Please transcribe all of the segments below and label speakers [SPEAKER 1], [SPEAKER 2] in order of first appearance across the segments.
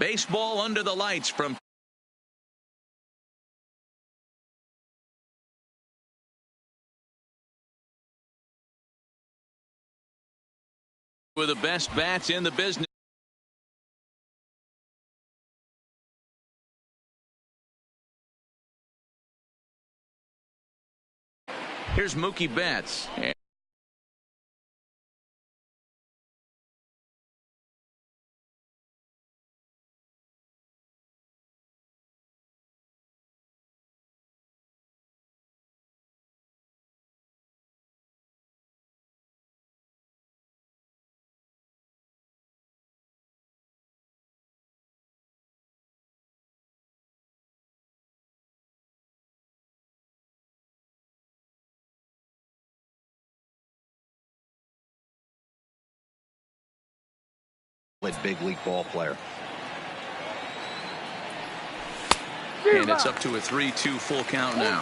[SPEAKER 1] Baseball under the lights from with the best bats in the business. Here's Mookie Betts.
[SPEAKER 2] Big league ball player.
[SPEAKER 1] And it's up to a 3-2 full count now.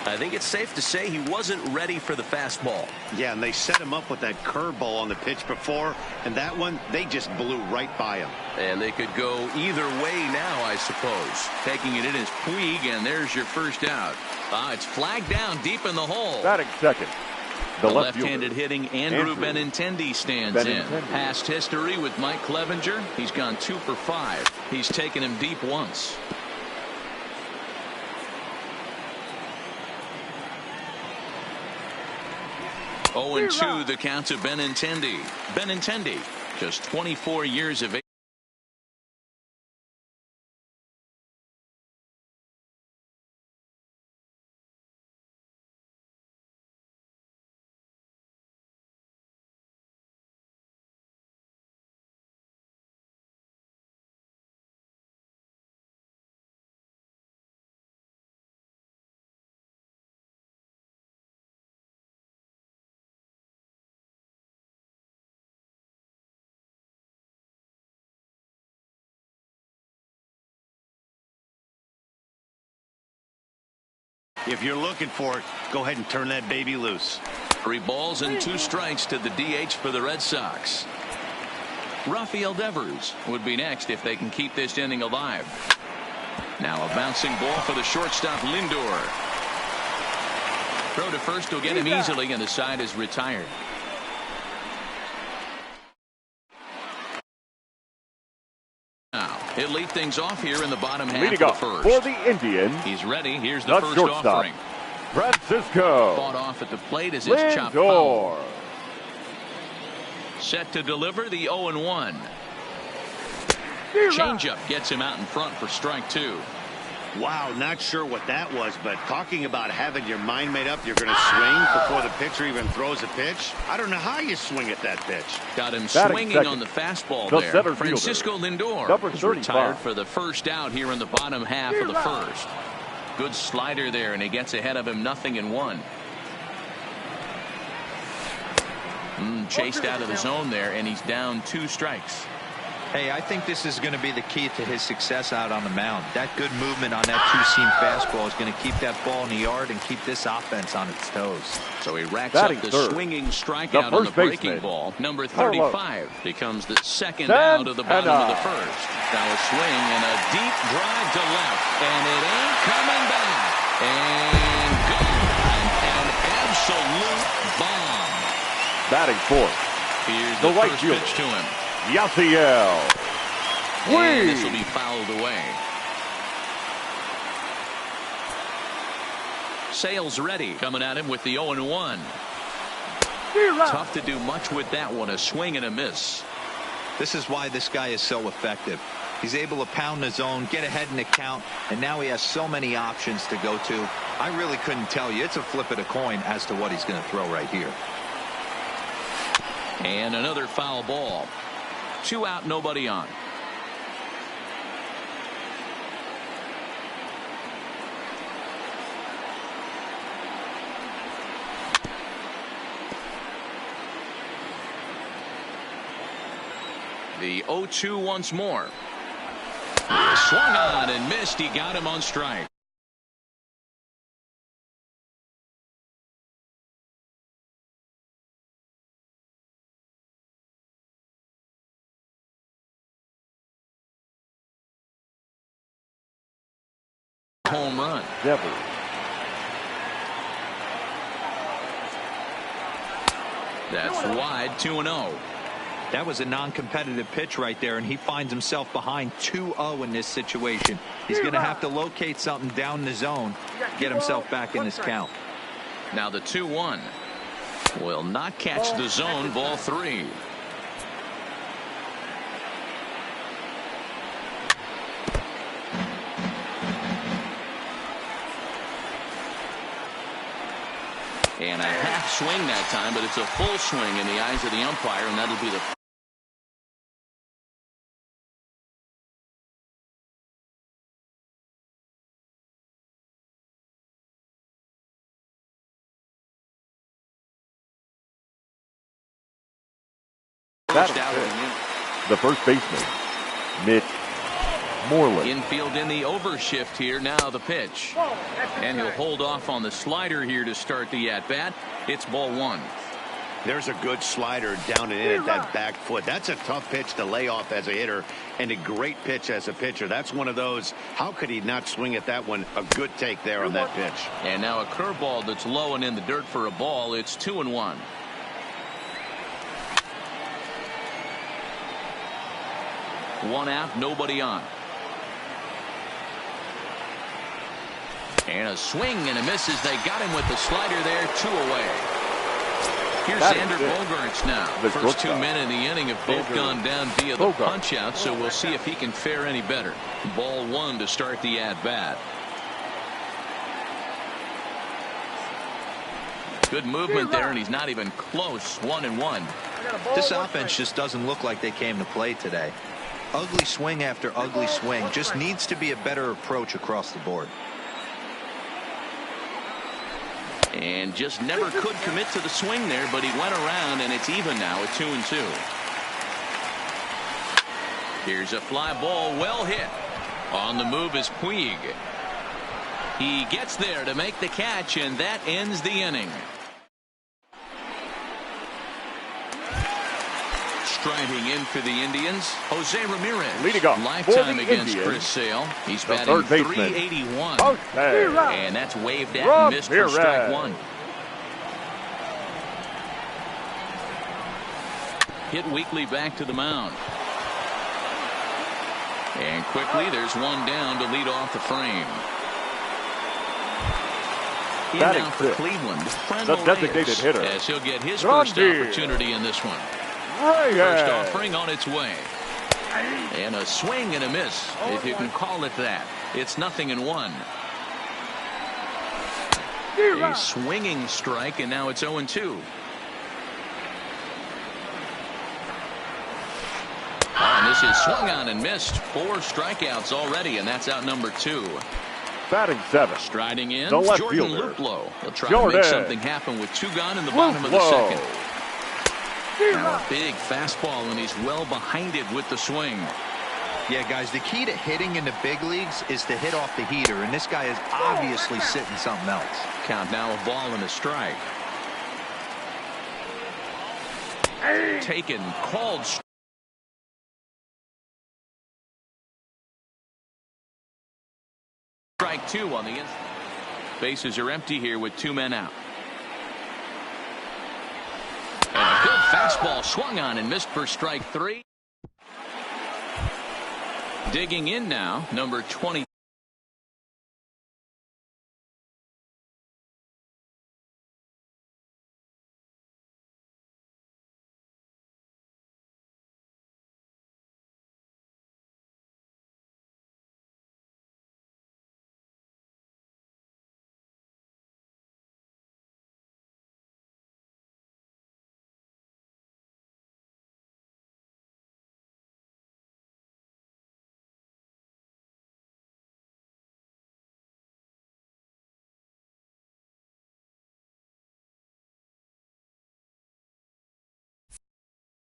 [SPEAKER 3] I think it's safe to say he wasn't ready for the fastball.
[SPEAKER 2] Yeah, and they set him up with that curveball on the pitch before, and that one, they just blew right by him.
[SPEAKER 1] And they could go either way now, I suppose. Taking it in is Puig, and there's your first out. It's flagged down deep in the hole.
[SPEAKER 4] Batting second.
[SPEAKER 1] The left-handed hitting Andrew Benintendi stands in. Past history with Mike Clevenger. He's gone 2 for 5. He's taken him deep once. Oh, and 2 the count to Benintendi. Benintendi, just 24 years of age.
[SPEAKER 2] If you're looking for it, go ahead and turn that baby loose.
[SPEAKER 1] 3 balls and 2 strikes to the DH for the Red Sox. Rafael Devers would be next if they can keep this inning alive. Now a bouncing ball for the shortstop Lindor. Throw to first will get him easily, and the side is retired. Now he'll lead things off here in the bottom half
[SPEAKER 4] Leading
[SPEAKER 1] of the first.
[SPEAKER 4] For the Indians,
[SPEAKER 1] he's ready. Here's the first offering.
[SPEAKER 4] Francisco
[SPEAKER 1] Fought off at the plate as it's chopped foul. Set to deliver the 0-1. Changeup gets him out in front for strike 2.
[SPEAKER 2] Wow, not sure what that was, but talking about having your mind made up you're going to swing before the pitcher even throws a pitch. I don't know how you swing at that pitch.
[SPEAKER 1] Got him swinging on the fastball there. Francisco Lindor is retired for the first out here in the bottom half of the first. Good slider there, and he gets ahead of him 0-1. Chased out of the zone there, and he's down 2 strikes.
[SPEAKER 5] Hey, I think this is going to be the key to his success out on the mound. That good movement on that 2-seam fastball is going to keep that ball in the yard and keep this offense on its toes.
[SPEAKER 1] So he racks up the swinging strikeout on the breaking ball. Number 35 becomes the second out of the bottom of the first. Now a swing and a deep drive to left, and it ain't coming back. And gone. An absolute bomb.
[SPEAKER 4] Batting fourth.
[SPEAKER 1] Here's the first pitch to him.
[SPEAKER 4] Yasiel.
[SPEAKER 1] And this will be fouled away. Sales ready, coming at him with the 0-1. Tough to do much with that one. A swing and a miss.
[SPEAKER 5] This is why this guy is so effective. He's able to pound the zone, get ahead in the count, and now he has so many options to go to. I really couldn't tell you. It's a flip of the coin as to what he's going to throw right here.
[SPEAKER 1] And another foul ball. 2 out, nobody on. The 0-2 once more. Swung on and missed. He got him on strike. home run.
[SPEAKER 4] Devers.
[SPEAKER 1] That's wide, 2-0.
[SPEAKER 5] That was a non-competitive pitch right there, and he finds himself behind 2-0 in this situation. He's going to have to locate something down the zone, get himself back in this count.
[SPEAKER 1] Now the 2-1 will not catch the zone, ball 3. And a half swing that time, but it's a full swing in the eyes of the umpire, and that'll be the
[SPEAKER 4] That's the first baseman, Mitch Moreland.
[SPEAKER 1] infield in the overshift here. Now the pitch. And he'll hold off on the slider here to start the at-bat. It's ball 1.
[SPEAKER 2] There's a good slider down and in at that back foot. That's a tough pitch to lay off as a hitter, and a great pitch as a pitcher. That's one of those, how could he not swing at that one? A good take there on that pitch.
[SPEAKER 1] And now a curveball that's low and in the dirt for a ball. It's 2-1. One out, nobody on. And a swing and a miss as they got him with the slider there. 2 away. Here's Xander Bogaerts now. First 2 men in the inning have both gone down via the punch out, so we'll see if he can fare any better. Ball 1 to start the at bat. Good movement there, and he's not even close. 1-1.
[SPEAKER 5] This offense just doesn't look like they came to play today. Ugly swing after ugly swing. Just needs to be a better approach across the board.
[SPEAKER 1] And just never could commit to the swing there, but he went around, and it's even now at 2-2. Here's a fly ball, well hit. On the move is Puig. He gets there to make the catch, and that ends the inning. Striding in for the Indians, Jose Ramirez.
[SPEAKER 4] Leading off
[SPEAKER 1] lifetime against
[SPEAKER 4] Indians,
[SPEAKER 1] Chris Sale. He's batting 381. And that's waved at and missed for strike 1. Hit weakly back to the mound. And quickly there's one down to lead off the frame. In now for Cleveland,
[SPEAKER 4] the designated hitter,
[SPEAKER 1] as he'll get his first opportunity in this one. First offering on its way. And a swing and a miss, if you can call it that. It's 0-1. A swinging strike, and now it's 0-2. And this is swung on and missed. 4 strikeouts already, and that's out number 2.
[SPEAKER 4] Batting 7.
[SPEAKER 1] Striding in,
[SPEAKER 4] the left
[SPEAKER 1] Jordan
[SPEAKER 4] fielder.
[SPEAKER 1] Luplow. He'll try to make something happen with 2 gone in the bottom of the second. Now a big fastball, and he's well behind it with the swing.
[SPEAKER 5] Yeah, guys, the key to hitting in the big leagues is to hit off the heater, and this guy is obviously sitting something else.
[SPEAKER 1] Count now, a ball and a strike. Taken, called. Strike 2 on the inside. Bases are empty here with 2 men out. And a good fastball swung on and missed for strike 3. Digging in now, number 20.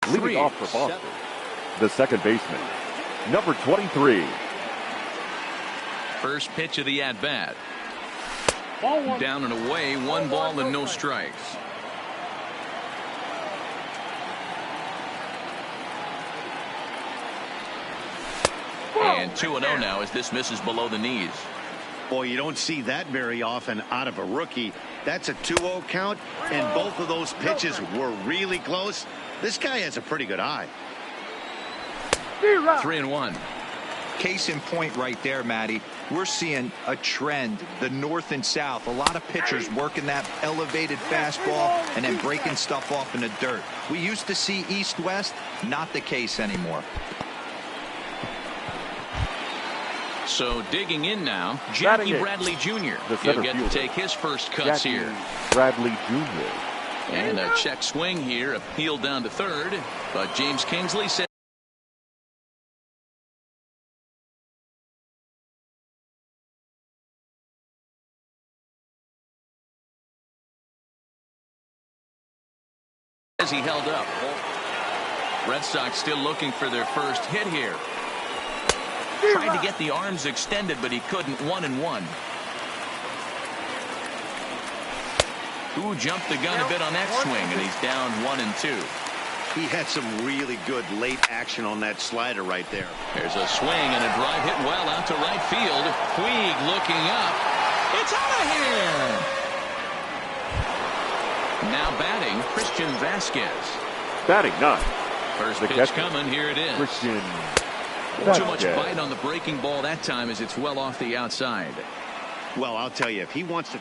[SPEAKER 4] Leading off for Boston, the second baseman, number 23.
[SPEAKER 1] First pitch of the at-bat. Down and away, 1 ball and no strikes. And 2-0 now as this misses below the knees.
[SPEAKER 2] Boy, you don't see that very often out of a rookie. That's a 2-0 count, and both of those pitches were really close. This guy has a pretty good eye.
[SPEAKER 1] 3-1.
[SPEAKER 5] Case in point right there, Matty. We're seeing a trend, the north and south. A lot of pitchers working that elevated fastball and then breaking stuff off in the dirt. We used to see east-west, not the case anymore.
[SPEAKER 1] So digging in now, Jackie Bradley Jr. He'll get to take his first cuts here.
[SPEAKER 4] Bradley Jr.
[SPEAKER 1] And a check swing here, appealed down to third, but James Kingsley said as he held up. Red Sox still looking for their first hit here. Tried to get the arms extended, but he couldn't. 1-1. Who jumped the gun a bit on that swing, and he's down 1-2.
[SPEAKER 2] He had some really good late action on that slider right there.
[SPEAKER 1] There's a swing and a drive hit well out to right field. Puig looking up. It's out of here. Now batting, Christian Vasquez.
[SPEAKER 4] Batting ninth.
[SPEAKER 1] First pitch coming. Here it is.
[SPEAKER 4] Christian
[SPEAKER 1] Vasquez. Too much bite on the breaking ball that time as it's well off the outside.
[SPEAKER 2] Well, I'll tell you, if he wants to.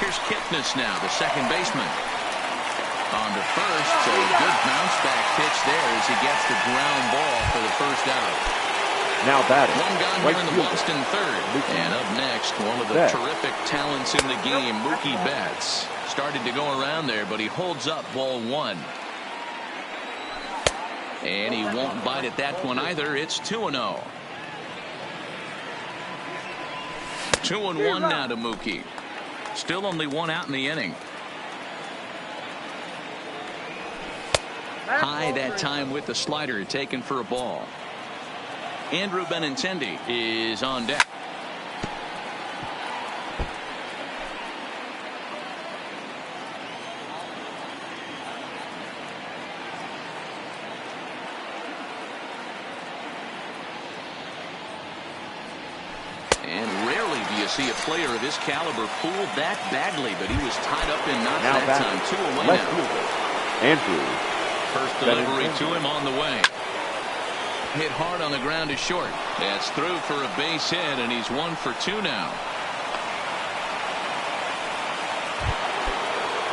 [SPEAKER 1] Here's Kipnis now, the second baseman. On to first, so a good bounce back pitch there as he gets the ground ball for the first out.
[SPEAKER 4] Now batting.
[SPEAKER 1] One gone here in the Boston third. And up next, one of the terrific talents in the game, Mookie Betts. Started to go around there, but he holds up ball one. And he won't bite at that one either. It's 2-0. 2-1 now to Mookie. Still only one out in the inning. High that time with the slider taken for a ball. Andrew Benintendi is on deck. And rarely do you see a player of his caliber fooled that badly, but he was tied up in knots that time. 2 away now.
[SPEAKER 4] Andrew.
[SPEAKER 1] First delivery to him on the way. Hit hard on the ground is short. That's through for a base hit, and he's 1 for 2 now.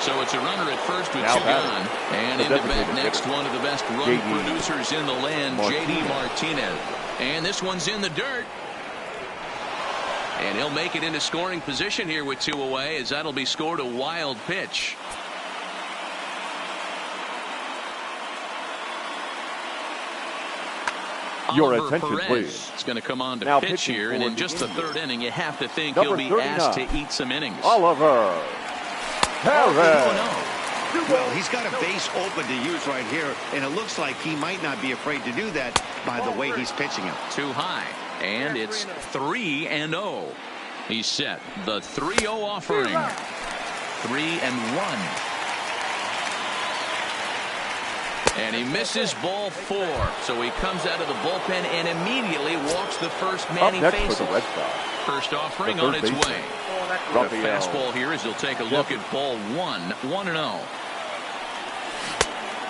[SPEAKER 1] So it's a runner at first with 2 gone. And into bat next, one of the best run producers in the land, J.D. Martinez. And this one's in the dirt. And he'll make it into scoring position here with 2 away, as that'll be scored a wild pitch.
[SPEAKER 4] Your
[SPEAKER 1] Oliver
[SPEAKER 4] attention,
[SPEAKER 1] Perez
[SPEAKER 4] please.
[SPEAKER 1] is going to come on to
[SPEAKER 4] Now
[SPEAKER 1] pitch here, and in just the third inning, you have to think
[SPEAKER 4] Number
[SPEAKER 1] he'll be asked
[SPEAKER 4] 39.
[SPEAKER 1] to eat some innings.
[SPEAKER 4] Oliver Perez.
[SPEAKER 2] Well, he's got a base open to use right here, and it looks like he might not be afraid to do that by the way he's pitching him.
[SPEAKER 1] Too high, and it's 3-0. He's set. The 3-0 offering. 3-1. And he misses ball 4. So he comes out of the bullpen and immediately walks the first man he faces.
[SPEAKER 4] For the Red Sox.
[SPEAKER 1] First offering on its way. The fastball here as he'll take a look at ball 1. 1-0.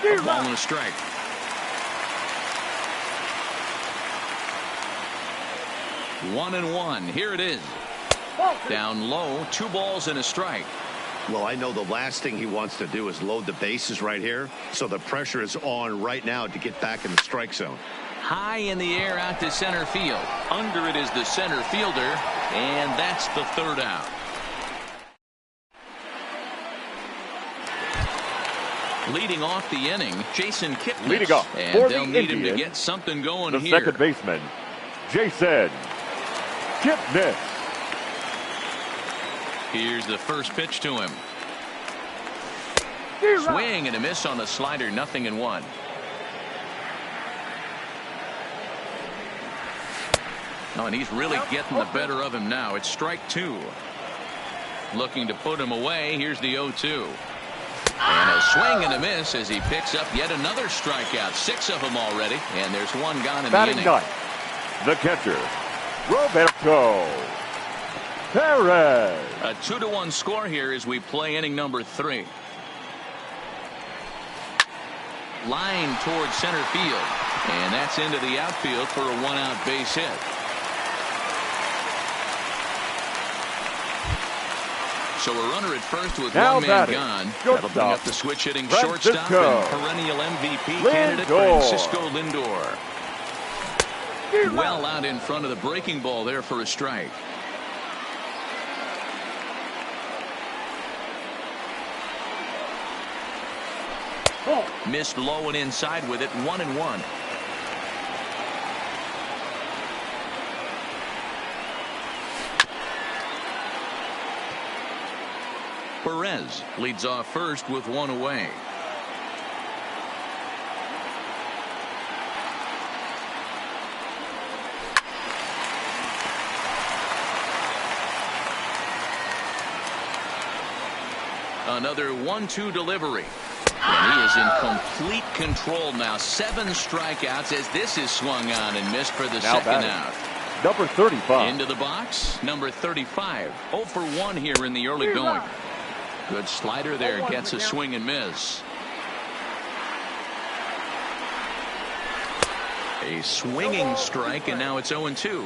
[SPEAKER 1] A ball and a strike. One and one. Here it is. Down low. 2 balls and a strike.
[SPEAKER 2] Well, I know the last thing he wants to do is load the bases right here. So the pressure is on right now to get back in the strike zone.
[SPEAKER 1] High in the air out to center field. Under it is the center fielder. And that's the third out. Leading off the inning, Jason Kipnis.
[SPEAKER 4] Leading off
[SPEAKER 1] and
[SPEAKER 4] for
[SPEAKER 1] they'll
[SPEAKER 4] the
[SPEAKER 1] need him to
[SPEAKER 4] Indians,
[SPEAKER 1] get something going
[SPEAKER 4] the
[SPEAKER 1] here.
[SPEAKER 4] second baseman, Jason Kipnis.
[SPEAKER 1] Here's the first pitch to him. Swing and a miss on the slider. 0-1. Oh, and he's really getting the better of him now. It's strike 2. Looking to put him away. Here's the 0-2. And a swing and a miss as he picks up yet another strikeout. 6 of them already, and there's one gone in the inning.
[SPEAKER 4] The catcher, Roberto Perez.
[SPEAKER 1] A 2-1 score here as we play inning number 3. Line towards center field, and that's into the outfield for a 1-out base hit. So a runner at first with one man gone. That'll bring up the switch hitting shortstop and perennial MVP candidate Francisco Lindor. Well out in front of the breaking ball there for a strike. Missed low and inside with it. 1-1. Perez leads off first with 1 away. Another 1-2 delivery. And he is in complete control now. 7 strikeouts as this is swung on and missed for the second out.
[SPEAKER 4] Number 35.
[SPEAKER 1] Into the box, number 35. 0 for 1 here in the early going. Good slider there, gets a swing and miss. A swinging strike, and now it's 0-2.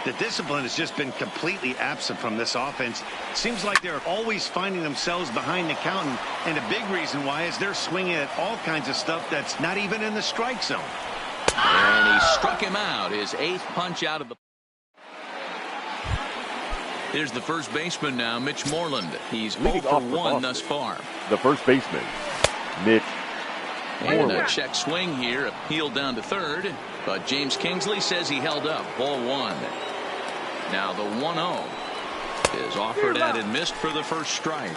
[SPEAKER 2] The discipline has just been completely absent from this offense. Seems like they're always finding themselves behind the count, and a big reason why is they're swinging at all kinds of stuff that's not even in the strike zone.
[SPEAKER 1] And he struck him out, his 8th punch out of the... Here's the first baseman now, Mitch Moreland. He's 0 for 1 thus far.
[SPEAKER 4] The first baseman, Mitch
[SPEAKER 1] And a check swing here, appealed down to third, but James Kingsley says he held up. Ball 1. Now the 1-0 is offered at and missed for the first strike.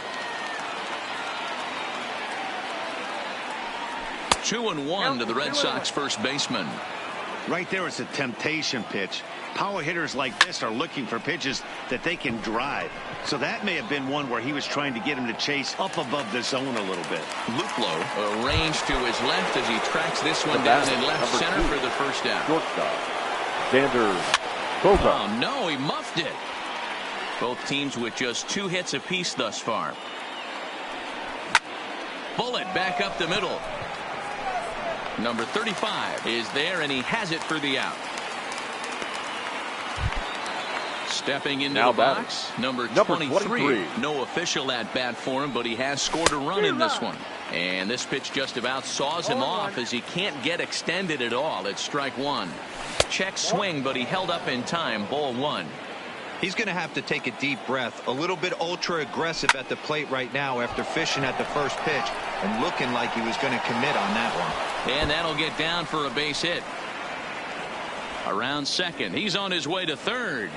[SPEAKER 1] 2-1 to the Red Sox first baseman.
[SPEAKER 2] Right there is a temptation pitch. Power hitters like this are looking for pitches that they can drive. So that may have been one where he was trying to get him to chase up above the zone a little bit.
[SPEAKER 1] Luplow arranged to his left as he tracks this one down in left center for the first out.
[SPEAKER 4] Shortstop, Xander Bogaerts.
[SPEAKER 1] Oh, no, he muffed it. Both teams with just 2 hits apiece thus far. Bullet back up the middle. Number 35 is there, and he has it for the out. Stepping into the box, number 23. No official at bat for him, but he has scored a run in this one. And this pitch just about saws him off as he can't get extended at all. It's strike 1. Check swing, but he held up in time. Ball 1.
[SPEAKER 5] He's going to have to take a deep breath. A little bit ultra aggressive at the plate right now after fishing at the first pitch and looking like he was going to commit on that one.
[SPEAKER 1] And that'll get down for a base hit. Around second. He's on his way to third.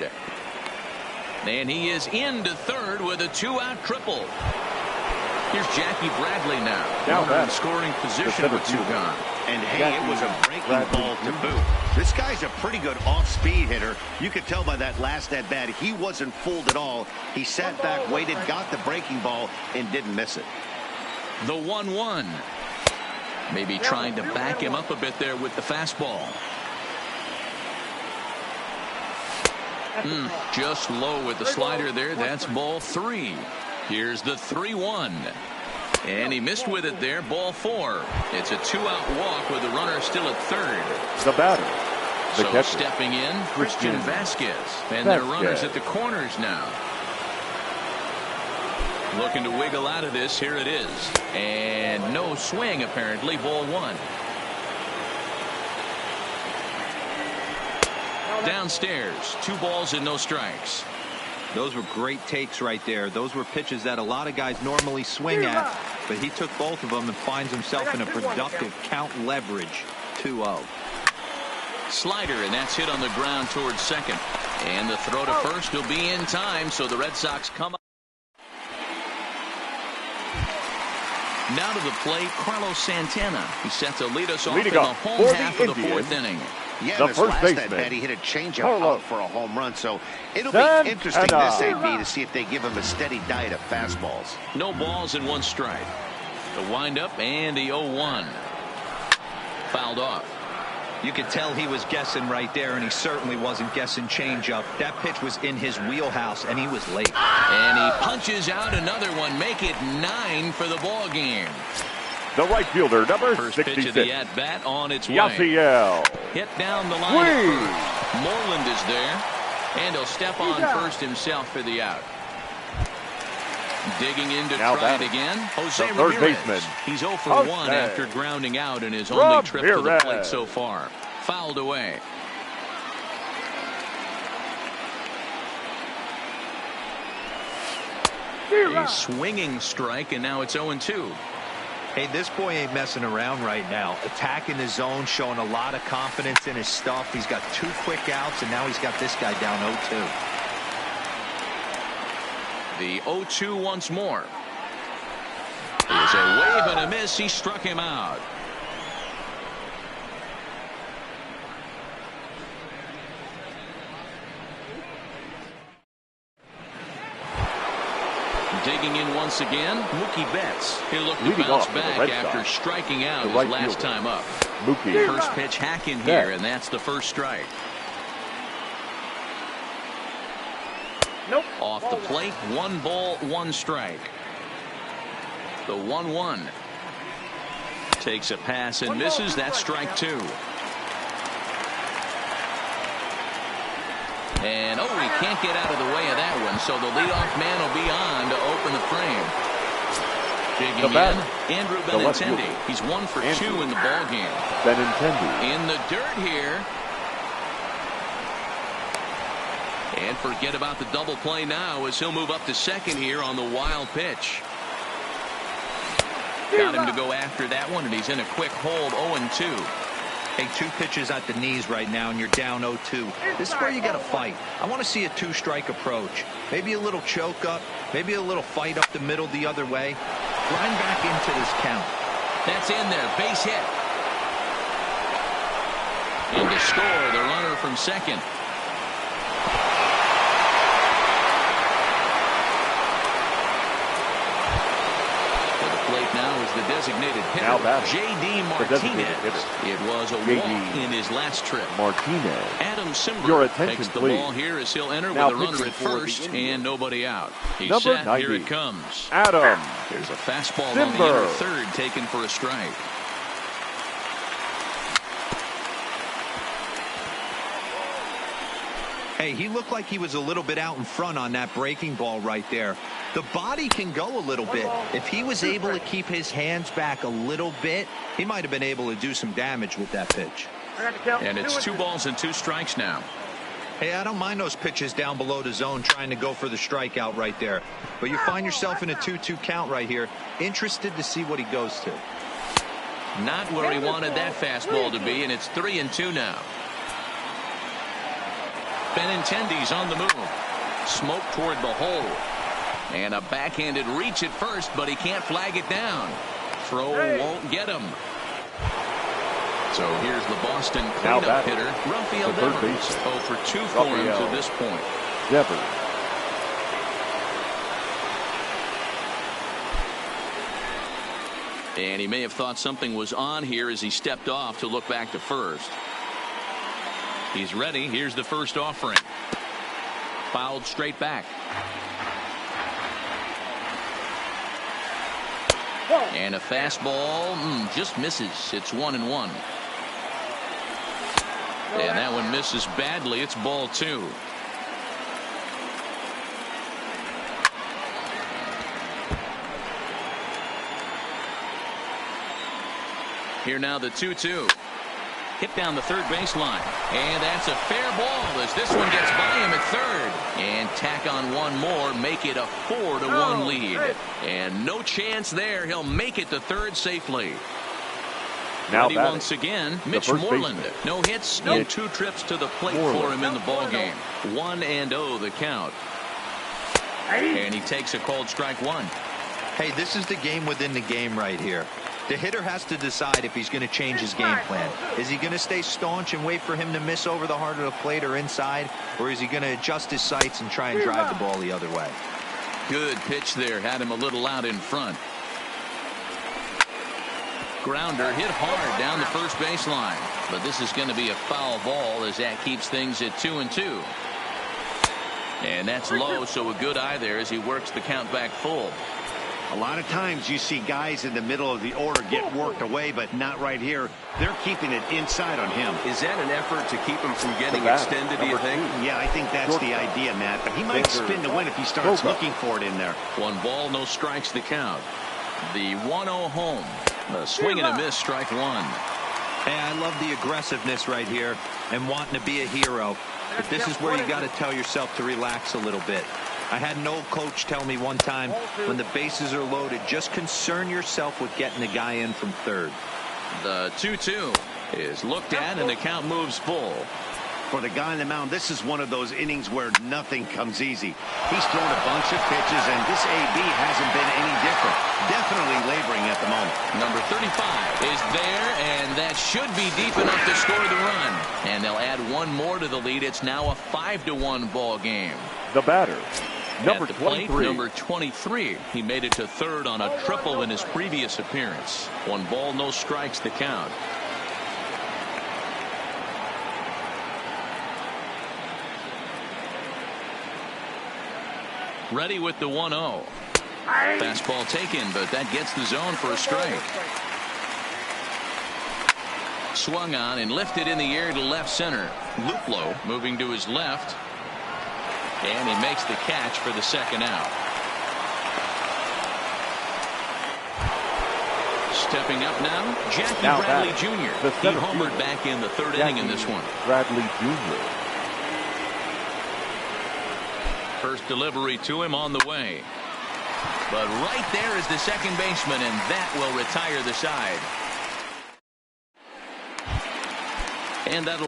[SPEAKER 1] And he is into third with a 2-out triple. Here's Jackie Bradley now. In scoring position with 2 gone.
[SPEAKER 2] And hey, it was a breaking ball to boot. This guy's a pretty good off-speed hitter. You could tell by that last at-bat he wasn't fooled at all. He sat back, waited, got the breaking ball, and didn't miss it.
[SPEAKER 1] The 1-1. Maybe trying to back him up a bit there with the fastball. Just low with the slider there. That's ball 3. Here's the 3-1. And he missed with it there. Ball 4. It's a 2-out walk with the runner still at third.
[SPEAKER 4] The batter. The catcher.
[SPEAKER 1] Stepping in, Christian Vasquez. And their runners at the corners now. Looking to wiggle out of this. Here it is. And no swing apparently. Ball 1. Downstairs, 2 balls and no strikes.
[SPEAKER 5] Those were great takes right there. Those were pitches that a lot of guys normally swing at, but he took both of them and finds himself in a productive count leverage. 2-0.
[SPEAKER 1] Slider, and that's hit on the ground towards second. And the throw to first will be in time, so the Red Sox come up. Now to the plate, Carlos Santana. He's set to lead us off in the home half of the 4th inning.
[SPEAKER 2] Yeah, the first baseman. He hit a changeup out for a home run, so it'll be interesting this AB to see if they give him a steady diet of fastballs.
[SPEAKER 1] No balls and 1 strike. The windup and the 0-1. Fouled off.
[SPEAKER 5] You could tell he was guessing right there, and he certainly wasn't guessing changeup. That pitch was in his wheelhouse, and he was late.
[SPEAKER 1] And he punches out another one. Make it 9 for the ball game.
[SPEAKER 4] The right fielder, number
[SPEAKER 1] First
[SPEAKER 4] 66.
[SPEAKER 1] pitch of the at-bat on its way.
[SPEAKER 4] Yasiel.
[SPEAKER 1] Hit down the line. Moreland is there. And he'll step on first himself for the out. Digging in to try it again. Jose
[SPEAKER 4] Ramirez.
[SPEAKER 1] Baseman. He's 0 for 1 after grounding out in his only trip to the plate so far. Fouled away. A swinging strike, and now it's 0-2.
[SPEAKER 5] Hey, this boy ain't messing around right now. Attacking the zone, showing a lot of confidence in his stuff. He's got 2 quick outs, and now he's got this guy down 0-2.
[SPEAKER 1] The 0-2 once more. It was a wave and a miss. He struck him out. Digging in once again, Mookie Betts. He'll look to bounce back after striking out his last time up.
[SPEAKER 4] Mookie.
[SPEAKER 1] First pitch hack in here, and that's the first strike.
[SPEAKER 6] Nope.
[SPEAKER 1] Off the plate, 1 ball, 1 strike. The 1-1. Takes a pass and misses. That's strike 2. And, he can't get out of the way of that one, so the leadoff man will be on to open the frame. Digging in, Andrew Benintendi. He's 1 for 2 in the ballgame.
[SPEAKER 4] Benintendi.
[SPEAKER 1] In the dirt here. And forget about the double play now as he'll move up to second here on the wild pitch. Got him to go after that one, and he's in a quick hold, 0-2.
[SPEAKER 5] Hey, 2 pitches at the knees right now, and you're down 0-2. This is where you got to fight. I want to see a 2-strike approach. Maybe a little choke up, maybe a little fight up the middle the other way. Grind back into this count.
[SPEAKER 1] That's in there, base hit. And to score, the runner from second. Now is the designated hitter, J.D. Martinez. It was a walk in his last trip.
[SPEAKER 4] Martinez.
[SPEAKER 1] Adam Simber takes the ball here as he'll enter with a runner at first and nobody out. He's set. 90. Here it comes.
[SPEAKER 4] Adam.
[SPEAKER 1] There's a fastball on the inner third taken for a strike.
[SPEAKER 5] Hey, he looked like he was a little bit out in front on that breaking ball right there. The body can go a little bit. If he was able to keep his hands back a little bit, he might have been able to do some damage with that pitch.
[SPEAKER 1] And it's 2 balls and 2 strikes now.
[SPEAKER 5] Hey, I don't mind those pitches down below the zone trying to go for the strikeout right there. But you find yourself in a 2-2 count right here. Interested to see what he goes to.
[SPEAKER 1] Not where he wanted that fastball to be, and it's 3-2 now. Benintendi's on the move. Smoke toward the hole. And a backhanded reach at first, but he can't flag it down. Throw won't get him. So here's the Boston cleanup hitter, Rafael Devers. 0 for 2 for him to this point.
[SPEAKER 4] Devers.
[SPEAKER 1] And he may have thought something was on here as he stepped off to look back to first. He's ready. Here's the first offering. Fouled straight back. And a fastball just misses. It's 1-1. And that one misses badly. It's ball 2. Here now the 2-2. Hit down the third baseline. And that's a fair ball as this one gets by him at third. And tack on one more, make it a 4-1 lead. And no chance there. He'll make it to third safely.
[SPEAKER 4] Now
[SPEAKER 1] ready once again, Mitch Moreland. No hits, no 2 trips to the plate for him in the ball game. 1-0 the count. And he takes a called strike 1.
[SPEAKER 5] Hey, this is the game within the game right here. The hitter has to decide if he's going to change his game plan. Is he going to stay staunch and wait for him to miss over the heart of the plate or inside? Or is he going to adjust his sights and try and drive the ball the other way?
[SPEAKER 1] Good pitch there. Had him a little out in front. Grounder hit hard down the first baseline. But this is going to be a foul ball as that keeps things at 2-2. And that's low, so a good eye there as he works the count back full.
[SPEAKER 2] A lot of times you see guys in the middle of the order get worked away, but not right here. They're keeping it inside on him.
[SPEAKER 3] Is that an effort to keep him from getting extended, do you think?
[SPEAKER 2] Yeah, I think that's the idea, Matt. But he might spin to win if he starts looking for it in there.
[SPEAKER 1] 1 ball, no strikes the count. The 1-0 home. A swing and a miss, strike 1.
[SPEAKER 5] Hey, I love the aggressiveness right here and wanting to be a hero. But this is where you got to tell yourself to relax a little bit. I had an old coach tell me one time, when the bases are loaded, just concern yourself with getting the guy in from third.
[SPEAKER 1] The 2-2 is looked at and the count moves full.
[SPEAKER 2] For the guy on the mound, this is one of those innings where nothing comes easy. He's thrown a bunch of pitches, and this AB hasn't been any different. Definitely laboring at the moment.
[SPEAKER 1] Number 35 is there, and that should be deep enough to score the run. And they'll add 1 more to the lead. It's now a 5-1 ball game.
[SPEAKER 4] The batter, number 23.
[SPEAKER 1] Number 23. He made it to third on a triple in his previous appearance. 1 ball, no strikes the count. Ready with the 1-0. Fastball taken, but that gets the zone for a strike. Swung on and lifted in the air to left center. Luplow moving to his left. And he makes the catch for the second out. Stepping up now, Jackie Bradley Jr. He homered back in the third inning in this one.
[SPEAKER 4] Bradley Jr.
[SPEAKER 1] First delivery to him on the way. But right there is the second baseman, and that will retire the side. And that'll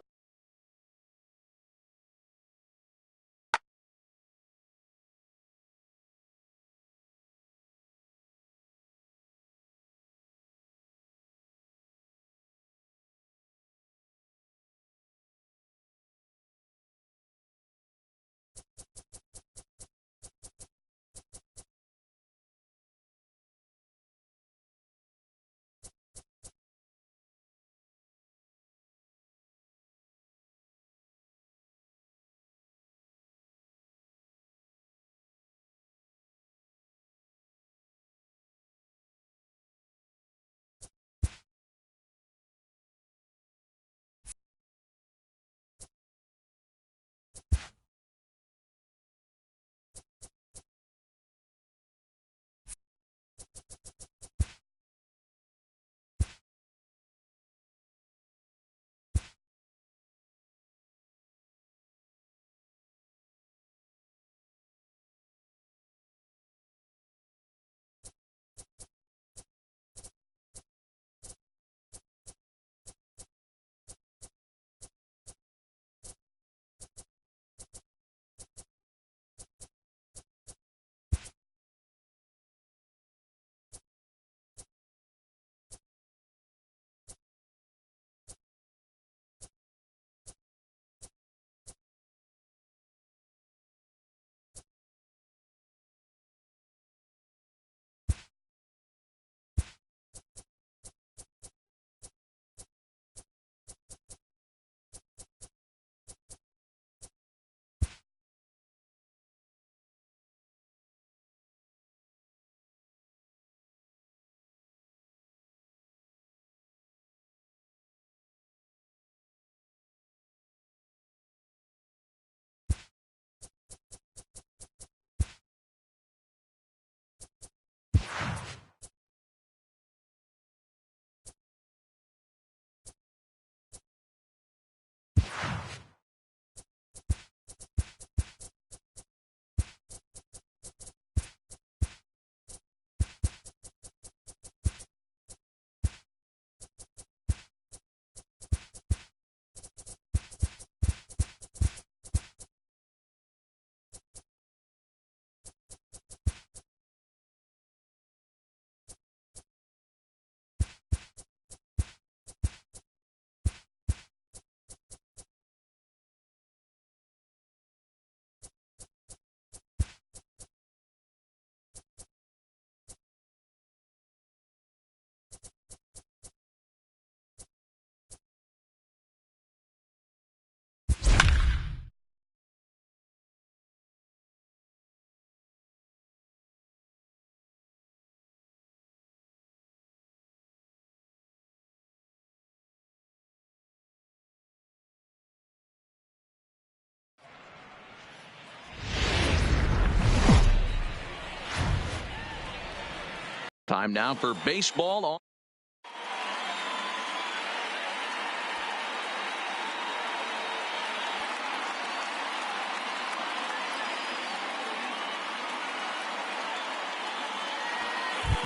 [SPEAKER 1] Time now for baseball.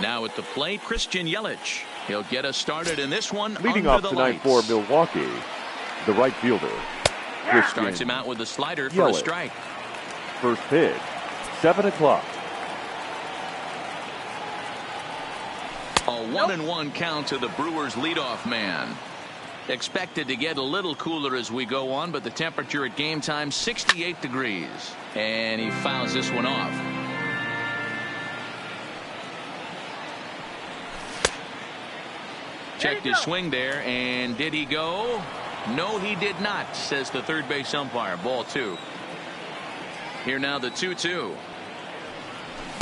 [SPEAKER 1] Now at the plate, Christian Yelich. He'll get us started in this one.
[SPEAKER 4] Leading off tonight for Milwaukee, the right fielder.
[SPEAKER 1] Starts him out with a slider for a strike.
[SPEAKER 4] First pitch, 7 o'clock.
[SPEAKER 1] A 1-1 count to the Brewers leadoff man. Expected to get a little cooler as we go on, but the temperature at game time 68 degrees. And he fouls this one off. Checked his swing there, and did he go? No, he did not, says the third base umpire. Ball 2. Here now the 2-2.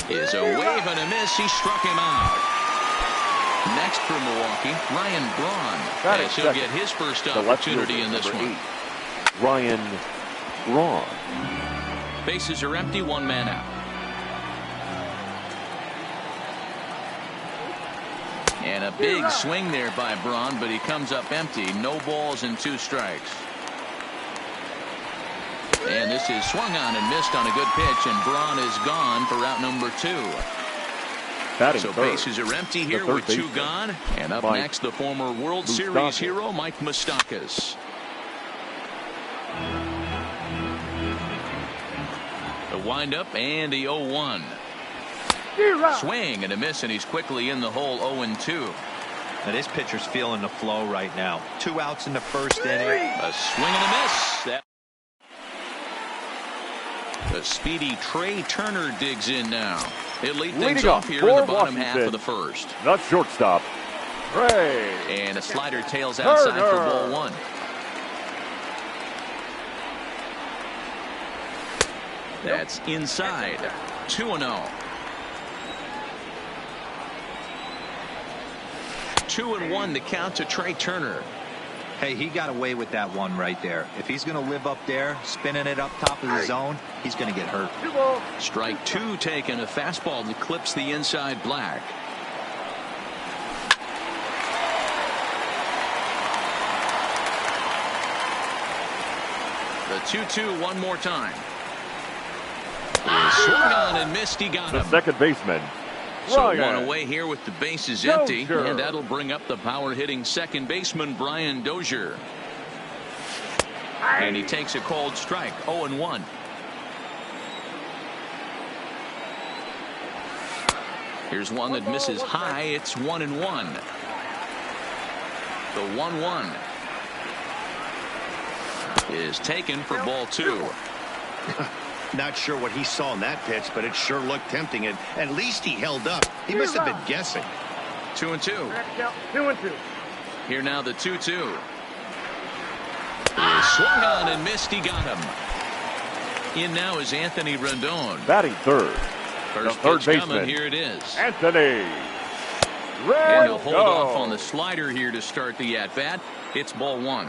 [SPEAKER 1] Is a wave and a miss. He struck him out. Next for Milwaukee, Ryan Braun. As he'll get his first opportunity in this one.
[SPEAKER 4] Ryan Braun.
[SPEAKER 1] Bases are empty, 1 man out. And a big swing there by Braun, but he comes up empty. No balls and 2 strikes. And this is swung on and missed on a good pitch, and Braun is gone for out number 2. So bases are empty here with 2 gone. And up next, the former World Series hero, Mike Moustakas. The windup and the 0-1. Swing and a miss, and he's quickly in the hole. 0-2.
[SPEAKER 5] Now this pitcher's feeling the flow right now. 2 outs in the first inning.
[SPEAKER 1] A swing and a miss. The speedy Trey Turner digs in now. He'll lead things off here in the bottom half of the first.
[SPEAKER 4] Not shortstop. Trey.
[SPEAKER 1] And a slider tails outside for ball 1. That's inside. 2-0. 2-1 to count to Trey Turner.
[SPEAKER 5] Hey, he got away with that one right there. If he's going to live up there, spinning it up top of the zone, he's going to get hurt.
[SPEAKER 1] Strike 2 taken. A fastball that clips the inside black. The 2-2 one more time. He swung on and missed. He got him.
[SPEAKER 4] The second baseman.
[SPEAKER 1] So 1 away here with the bases empty, and that'll bring up the power-hitting second baseman Brian Dozier. And he takes a called strike. 0-1. Here's one that misses high. It's 1-1. The 1-1 is taken for ball 2.
[SPEAKER 2] Not sure what he saw in that pitch, but it sure looked tempting. And at least he held up. He must have been guessing.
[SPEAKER 1] 2-2.
[SPEAKER 6] 2-2.
[SPEAKER 1] Here now the 2-2. He swung on and missed. He got him. In now is Anthony Rendon.
[SPEAKER 4] Batting third.
[SPEAKER 1] First
[SPEAKER 4] third
[SPEAKER 1] pitch
[SPEAKER 4] baseman.
[SPEAKER 1] coming. Here it is.
[SPEAKER 4] Anthony Rendon.
[SPEAKER 1] And he'll hold off on the slider here to start the at-bat. It's ball 1.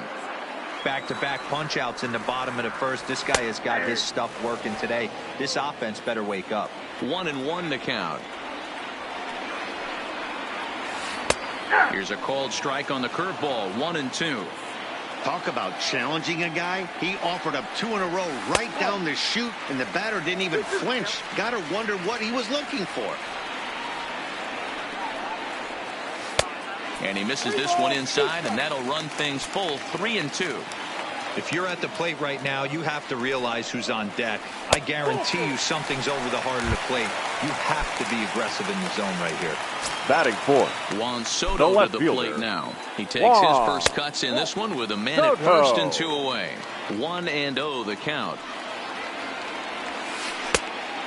[SPEAKER 5] Back-to-back punch-outs in the bottom of the first. This guy has got his stuff working today. This offense better wake up.
[SPEAKER 1] 1-1 to count. Here's a called strike on the curveball. 1-2.
[SPEAKER 2] Talk about challenging a guy. He offered up 2 in a row right down the chute, and the batter didn't even flinch. Gotta wonder what he was looking for.
[SPEAKER 1] And he misses this one inside, and that'll run things full. 3-2.
[SPEAKER 5] If you're at the plate right now, you have to realize who's on deck. I guarantee you something's over the heart of the plate. You have to be aggressive in the zone right here.
[SPEAKER 4] Batting fourth.
[SPEAKER 1] Juan Soto to the plate now. He takes his first cuts in this one with a man at first and 2 away. 1-0 the count.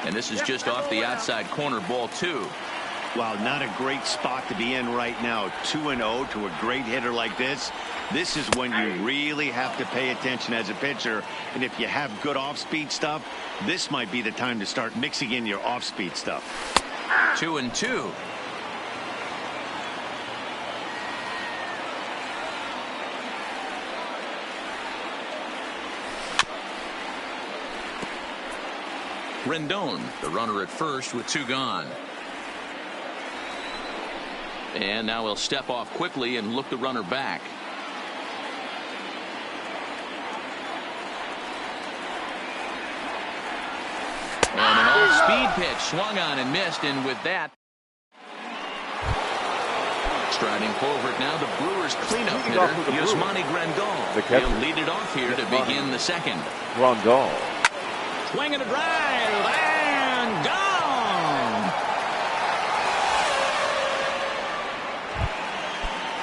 [SPEAKER 1] And this is just off the outside corner. Ball 2.
[SPEAKER 2] Wow, not a great spot to be in right now. 2-0 to a great hitter like this. This is when you really have to pay attention as a pitcher. And if you have good off-speed stuff, this might be the time to start mixing in your off-speed stuff.
[SPEAKER 1] 2-2. Rendon, the runner at first with 2 gone. And now he'll step off quickly and look the runner back. And an off-speed pitch swung on and missed, and with that, striding forward now, the Brewers' cleanup hitter, Yasmani Grandal. He'll lead it off here to begin the second.
[SPEAKER 4] Grandal.
[SPEAKER 1] Swing and a drive, and gone.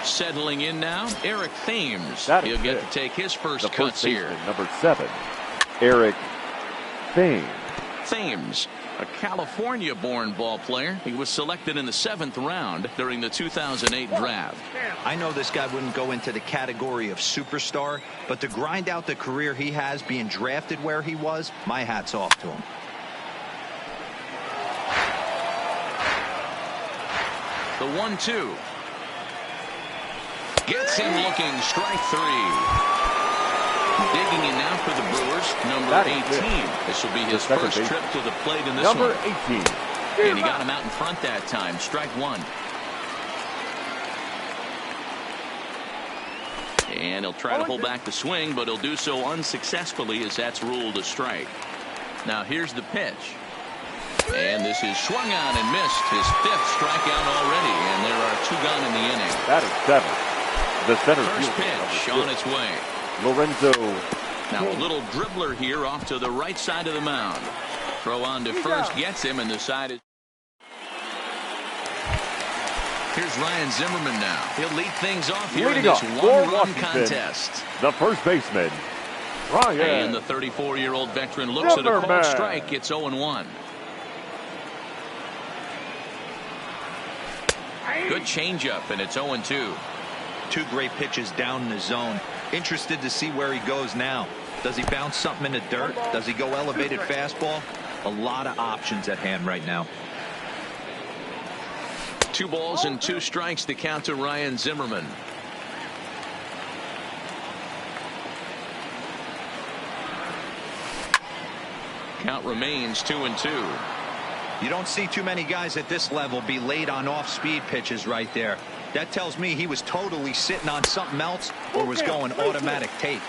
[SPEAKER 1] Settling in now, Eric Thames. He'll get to take his first cuts here.
[SPEAKER 4] Number 7, Eric Thames.
[SPEAKER 1] Thames, a California-born ball player. He was selected in the 7th round during the 2008 draft.
[SPEAKER 5] I know this guy wouldn't go into the category of superstar, but to grind out the career he has being drafted where he was, my hat's off to him.
[SPEAKER 1] The 1-2. Gets him looking, strike 3. Digging in now for the Brewers, number 18. This will be his first trip to the plate in this one.
[SPEAKER 4] Number 18.
[SPEAKER 1] And he got him out in front that time. Strike 1. And he'll try to hold back the swing, but he'll do so unsuccessfully as that's ruled a strike. Now here's the pitch. And this is swung on and missed. His 5th strikeout already, and there are 2 gone in the inning.
[SPEAKER 4] That is 7. The center
[SPEAKER 1] first pitch on its way.
[SPEAKER 4] Lorenzo.
[SPEAKER 1] Now a little dribbler here off to the right side of the mound. Throw on to first gets him, and the side is. Here's Ryan Zimmerman now. He'll lead things off here in this one-run contest.
[SPEAKER 4] The first baseman, Ryan.
[SPEAKER 1] And the 34-year-old veteran looks at a called strike. It's 0-1. Good changeup, and it's 0-2.
[SPEAKER 5] 2 great pitches down in the zone. Interested to see where he goes now. Does he bounce something in the dirt? Does he go elevated fastball? A lot of options at hand right now.
[SPEAKER 1] 2 balls and 2 strikes to count to Ryan Zimmerman. Count remains 2-2.
[SPEAKER 5] You don't see too many guys at this level be late on off-speed pitches right there. That tells me he was totally sitting on something else or was going automatic take.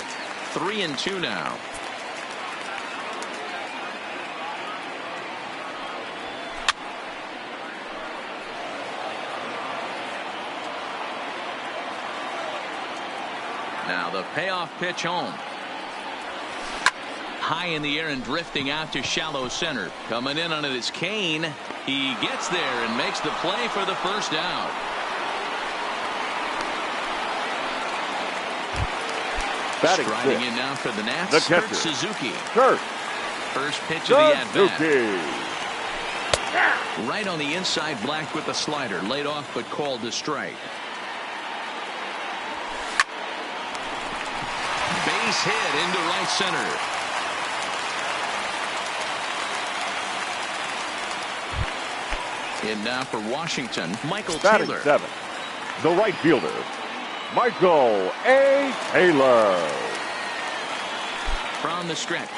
[SPEAKER 1] 3-2 now. Now the payoff pitch home. High in the air and drifting out to shallow center. Coming in on it is Kane. He gets there and makes the play for the first out. Striding in now for the Nats, Kurt Suzuki. First pitch of the at-bat. Right on the inside, Black with the slider. Laid off but called to strike. Base hit into right center. In now for Washington, Michael Taylor.
[SPEAKER 4] 7. The right fielder, Michael A. Taylor.
[SPEAKER 1] From the stretch.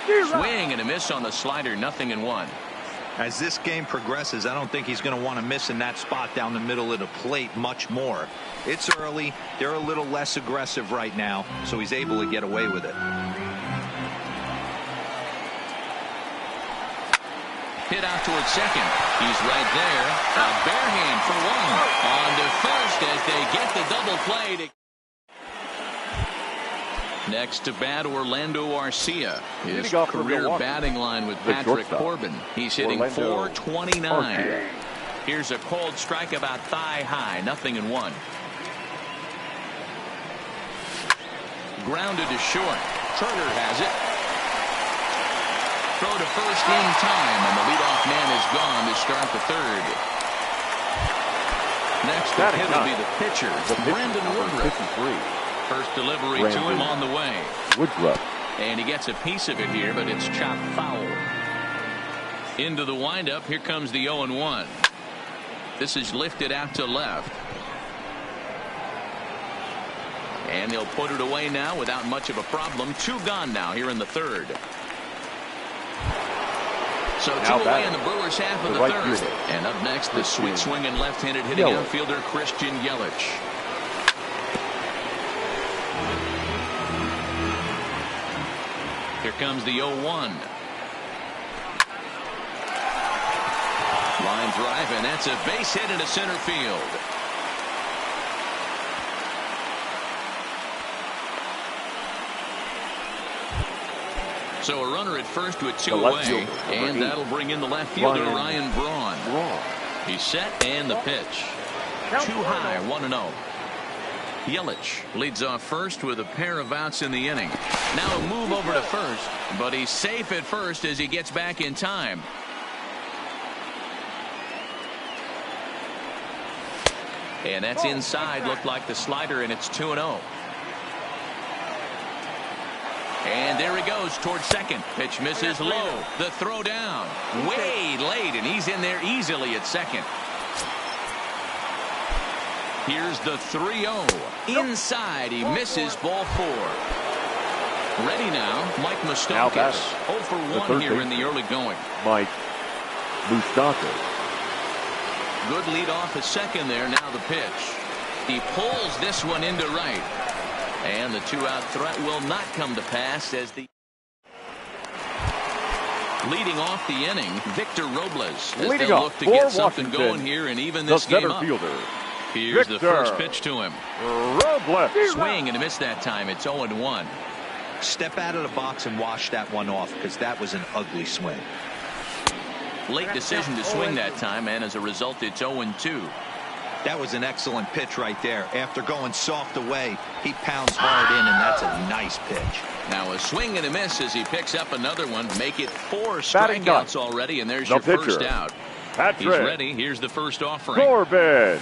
[SPEAKER 1] Swing and a miss on the slider, 0-1.
[SPEAKER 5] As this game progresses, I don't think he's going to want to miss in that spot down the middle of the plate much more. It's early. They're a little less aggressive right now, so he's able to get away with it.
[SPEAKER 1] Hit out towards second. He's right there. A bare hand for 1. On to first as they get the double play. Next to bat, Orlando Arcia. His career batting line with Patrick Corbin. He's hitting .429. Here's a cold strike about thigh high. 0-1. Grounded to short. Turner has it. Throw to first in time, and the leadoff man is gone to start the 3rd. Next to hit will be the pitcher, Brandon Woodruff. First delivery to him on the way.
[SPEAKER 4] Woodruff.
[SPEAKER 1] And he gets a piece of it here, but it's chopped foul. Into the windup. Here comes the 0-1. This is lifted out to left. And they'll put it away now without much of a problem. 2 gone now here in the 3rd. So two away in the Brewers half of the third. And up next, the sweet swinging left-handed hitting outfielder Christian Yelich. Here comes the 0-1. Line drive, and that's a base hit into center field. So a runner at first with two away, and that'll bring in the left fielder Ryan Braun. He's set, and the pitch. Too high, 1-0. Yelich leads off first with a pair of outs in the inning. Now a move over to first, but he's safe at first as he gets back in time. And that's inside, looked like the slider, and it's 2-0. And there he goes towards second. Pitch misses low. The throw down. Way late, and he's in there easily at second. Here's the 3-0. Inside, he misses ball 4. Ready now, Mike Moustakas. 0 for 1 here in the early going.
[SPEAKER 4] Mike Moustakas.
[SPEAKER 1] Good lead off at second there. Now the pitch. He pulls this one into right. And the 2-out threat will not come to pass as the leading off the inning, Victor Robles, as they look to get something going here and even this game up. Here's the first pitch to him.
[SPEAKER 4] Robles.
[SPEAKER 1] Swing and a miss that time. It's 0-1.
[SPEAKER 5] Step out of the box and wash that one off, because that was an ugly swing.
[SPEAKER 1] Late decision to swing that time, and as a result, it's 0-2.
[SPEAKER 5] That was an excellent pitch right there. After going soft away, he pounds hard in, and that's a nice pitch.
[SPEAKER 1] Now a swing and a miss as he picks up another one. Make it 4 strikeouts already, and there's your first out. He's ready. Here's the first offering.
[SPEAKER 4] Corbin.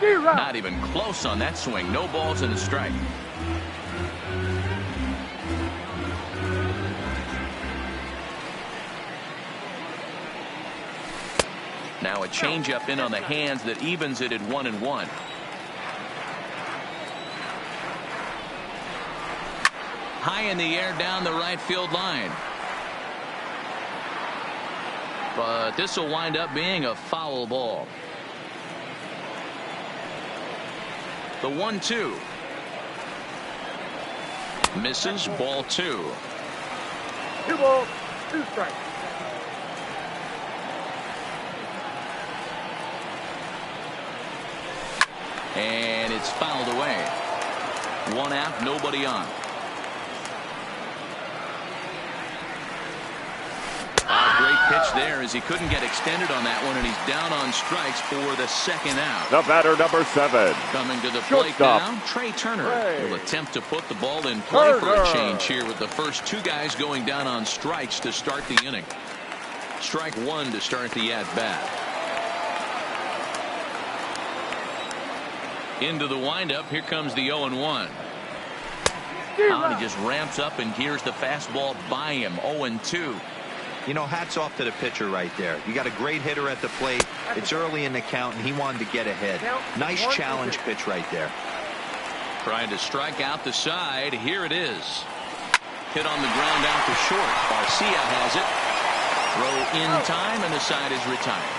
[SPEAKER 1] Not even close on that swing. No balls and a strike. Now a changeup in on the hands that evens it at 1-1. High in the air down the right field line. But this will wind up being a foul ball. The 1-2. Misses, ball 2.
[SPEAKER 6] 2 balls, 2 strikes.
[SPEAKER 1] And it's fouled away. 1 out, nobody on. Great pitch there as he couldn't get extended on that one, and he's down on strikes for the second out.
[SPEAKER 4] The batter, number 7.
[SPEAKER 1] Coming to the plate now, Trey Turner will attempt to put the ball in play for a change here with the first 2 guys going down on strikes to start the inning. Strike 1 to start the at-bat. Into the windup. Here comes the 0-1. He just ramps up, and here's the fastball by him. 0-2.
[SPEAKER 5] You know, hats off to the pitcher right there. You got a great hitter at the plate. It's early in the count, and he wanted to get ahead. Nice challenge pitch right there.
[SPEAKER 1] Trying to strike out the side. Here it is. Hit on the ground out to short. Garcia has it. Throw in time, and the side is retired.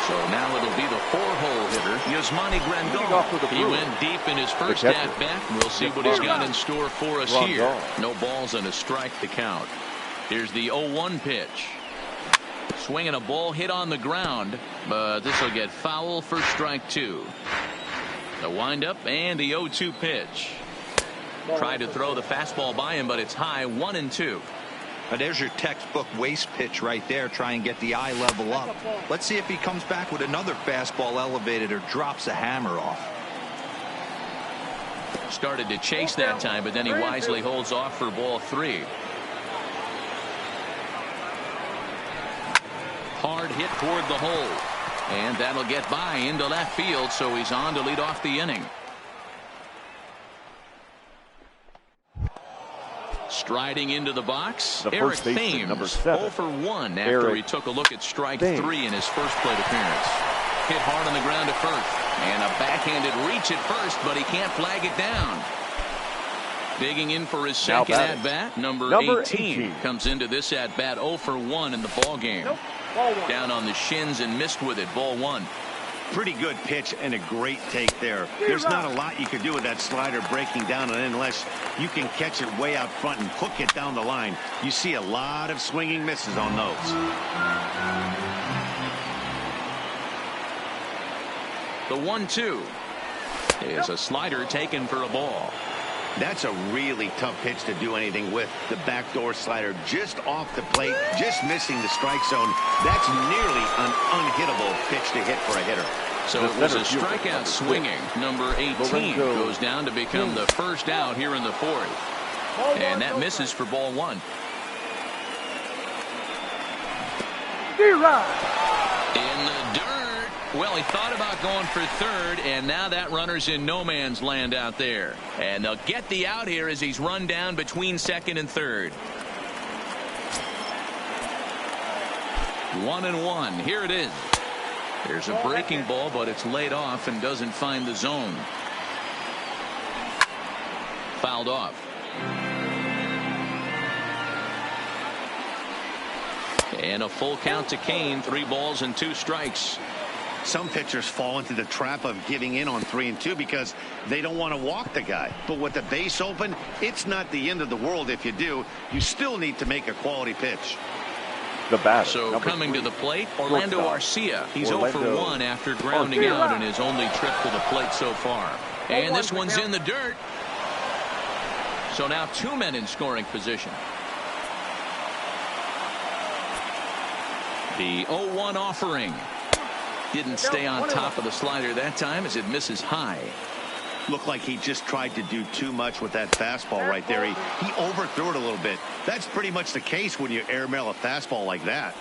[SPEAKER 1] So now it'll be the 4-hole hitter, Yasmani Grandal. He went deep in his first at-bat. We'll see what he's got in store for us here. No balls and a strike to count. Here's the 0-1 pitch. Swinging a ball hit on the ground, but this will get foul for strike 2. The windup and the 0-2 pitch. Tried to throw the fastball by him, but it's high. 1-2.
[SPEAKER 5] Now there's your textbook waste pitch right there. Try and get the eye level up. Let's see if he comes back with another fastball elevated or drops a hammer off.
[SPEAKER 1] Started to chase that time, but then he wisely holds off for ball 3. Hard hit toward the hole, and that'll get by into left field, so he's on to lead off the inning. Striding into the box, Eric Thames, number 0 for 1 after he took a look at strike 3 in his first plate appearance. Hit hard on the ground at first, and a backhanded reach at first, but he can't flag it down. Digging in for his second at-bat, number 18 comes into this at-bat 0 for 1 in the ball game. Down on the shins and missed with it. Ball 1.
[SPEAKER 2] Pretty good pitch and a great take there. There's not a lot you can do with that slider breaking down, and unless you can catch it way out front and hook it down the line, you see a lot of swinging misses on those.
[SPEAKER 1] The 1-2 is a slider taken for a ball.
[SPEAKER 2] That's a really tough pitch to do anything with. The backdoor slider just off the plate, just missing the strike zone. That's nearly an unhittable pitch to hit for a hitter.
[SPEAKER 1] So it was a strikeout swinging. Number 18 goes down to become the first out here in the fourth. And that misses for ball 1. In the dirt. Well, he thought about going for third, and now that runner's in no man's land out there. And they'll get the out here as he's run down between second and third. 1-1. Here it is. There's a breaking ball, but it's laid off and doesn't find the zone. Fouled off. And a full count to Kane. 3 balls and 2 strikes.
[SPEAKER 2] Some pitchers fall into the trap of giving in on 3 and 2 because they don't want to walk the guy. But with the base open, it's not the end of the world if you do. You still need to make a quality pitch.
[SPEAKER 4] The batter.
[SPEAKER 1] So coming to the plate, Orlando Arcia. He's 0 for 1 after grounding out in his only trip to the plate so far. And this one's in the dirt. So now 2 men in scoring position. The 0-1 offering. Didn't stay on top of the slider that time as it misses high.
[SPEAKER 2] Looked like he just tried to do too much with that fastball right there. He overthrew it a little bit. That's pretty much the case when you airmail a fastball like that.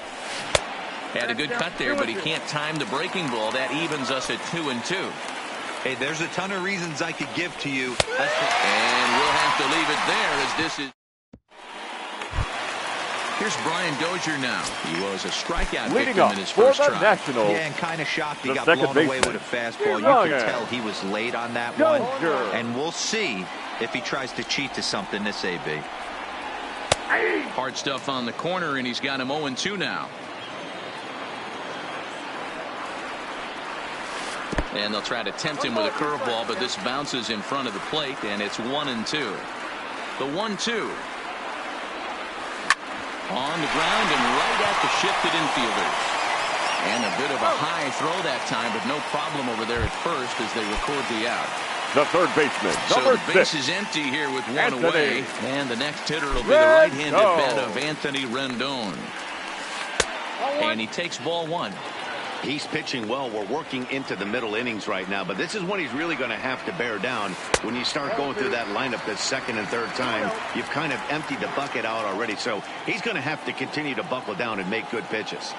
[SPEAKER 1] Had a good cut there, but he can't time the breaking ball. That evens us at 2-2.
[SPEAKER 5] Hey, there's a ton of reasons I could give to you.
[SPEAKER 1] And we'll have to leave it there as this is. Here's Brian Dozier now. He was a strikeout victim in his first try.
[SPEAKER 5] Yeah, and kind of shocked he got blown away with a fastball. You can tell he was late on that one. And we'll see if he tries to cheat to something this AB.
[SPEAKER 1] Hard stuff on the corner, and he's got him 0-2 now. And they'll try to tempt him with a curveball, but this bounces in front of the plate, and it's 1-2. The 1-2. On the ground and right at the shifted infielders. And a bit of a high throw that time, but no problem over there at first as they record the out.
[SPEAKER 4] The third baseman,
[SPEAKER 1] number 6. So the base is empty here with 1 away. And the next hitter will be the right-handed bat of Anthony Rendon. And he takes ball 1.
[SPEAKER 2] He's pitching well. We're working into the middle innings right now, but this is when he's really going to have to bear down. When you start going through that lineup the second and third time, you've kind of emptied the bucket out already, so he's going to have to continue to buckle down and make good pitches.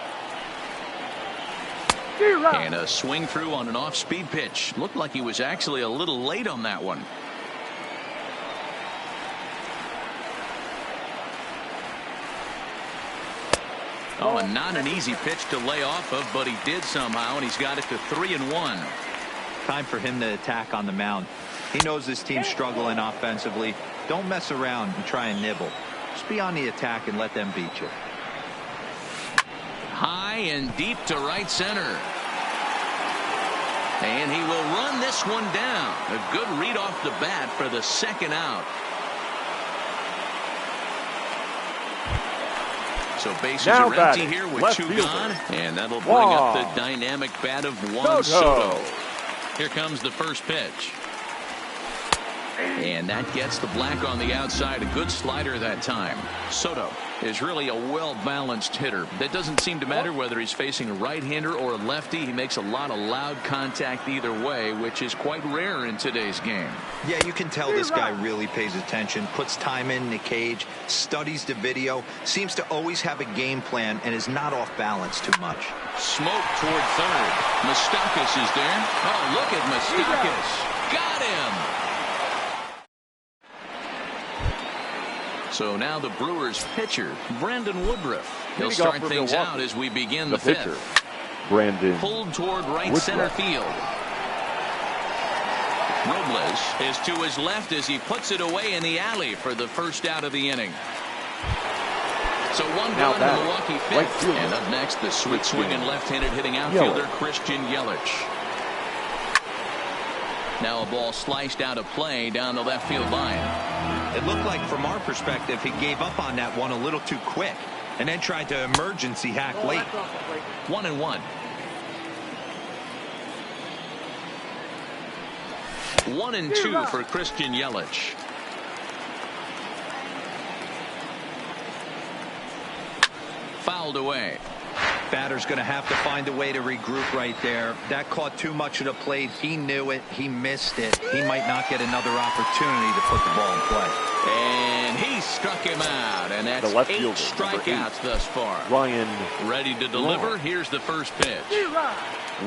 [SPEAKER 1] And a swing through on an off-speed pitch. Looked like he was actually a little late on that one. Oh, and not an easy pitch to lay off of, but he did somehow, and he's got it to 3-1.
[SPEAKER 5] Time for him to attack on the mound. He knows this team's struggling offensively. Don't mess around and try and nibble. Just be on the attack and let them beat you.
[SPEAKER 1] High and deep to right center. And he will run this one down. A good read off the bat for the second out. So bases are empty here with 2 gone, and that'll bring up the dynamic bat of Juan Soto. Here comes the first pitch. And that gets the black on the outside. A good slider that time. Soto is really a well-balanced hitter. That doesn't seem to matter whether he's facing a right-hander or a lefty. He makes a lot of loud contact either way, which is quite rare in today's game.
[SPEAKER 5] Yeah, you can tell this guy really pays attention, puts time in the cage, studies the video, seems to always have a game plan, and is not off balance too much.
[SPEAKER 1] Smoke toward third. Moustakas is there. Oh, look at Moustakas. Got him. So now the Brewers pitcher, Brandon Woodruff. He'll start things out as we begin the fifth.
[SPEAKER 4] Brandon
[SPEAKER 1] pulled toward right center field. Robles is to his left as he puts it away in the alley for the first out of the inning. So one down to Milwaukee fifth. And up next, the sweet swinging left-handed hitting outfielder Christian Yelich. Now a ball sliced out of play down the left field line.
[SPEAKER 5] It looked like from our perspective he gave up on that one a little too quick and then tried to emergency hack late.
[SPEAKER 1] 1-1. 1-2 for Christian Yelich. Fouled away.
[SPEAKER 5] Batter's going to have to find a way to regroup right there. That caught too much of the plate. He knew it. He missed it. He might not get another opportunity to put the ball in play.
[SPEAKER 1] And he struck him out. And that's 8 strikeouts thus far.
[SPEAKER 4] Ryan.
[SPEAKER 1] Ready to deliver. Here's the first pitch.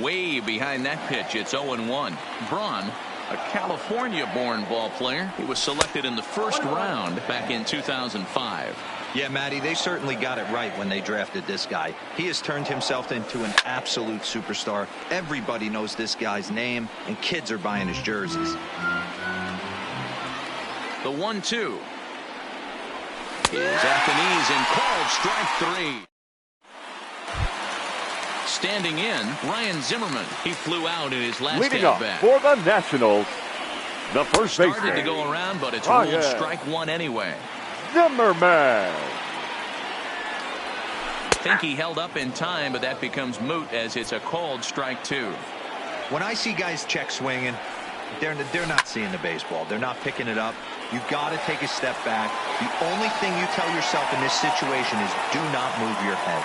[SPEAKER 1] Way behind that pitch. It's 0-1. Braun, a California-born ball player. He was selected in the first round back in 2005.
[SPEAKER 5] Yeah, Matty, they certainly got it right when they drafted this guy. He has turned himself into an absolute superstar. Everybody knows this guy's name, and kids are buying his jerseys.
[SPEAKER 1] The 1-2 is at the knees and called strike 3. Standing in, Ryan Zimmerman. He flew out in his last at-bat.
[SPEAKER 4] For the Nationals, the first baseman.
[SPEAKER 1] Started to go around, but it's ruled strike 1 anyway.
[SPEAKER 4] Zimmerman.
[SPEAKER 1] I think he held up in time, but that becomes moot as it's a called strike 2.
[SPEAKER 5] When I see guys check swinging, they're not seeing the baseball. They're not picking it up. You've got to take a step back. The only thing you tell yourself in this situation is do not move your head.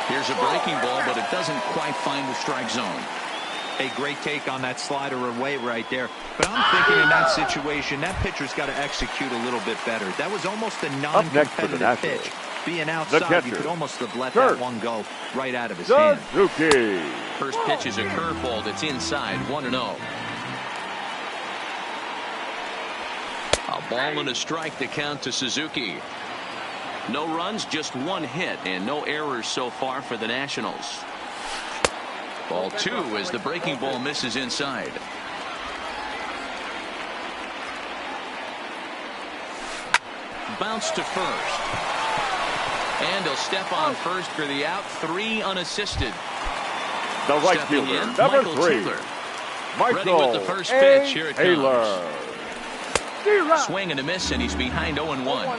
[SPEAKER 1] Here's a breaking ball, but it doesn't quite find the strike zone.
[SPEAKER 5] A great take on that slider away right there. But I'm thinking in that situation, that pitcher's got to execute a little bit better. That was almost a non-competitive pitch. Being outside, you could almost have let that one go right out of his hand.
[SPEAKER 1] First pitch is a curveball that's inside, 1-0. A ball and a strike to count to Suzuki. No runs, just 1 hit, and no errors so far for the Nationals. Ball 2 as the breaking ball misses inside. Bounce to first. And he'll step on first for the out. 3 unassisted.
[SPEAKER 4] The right fielder, number 3.
[SPEAKER 1] Ready with the first pitch. Here it comes. Swing and a miss, and he's behind 0-1.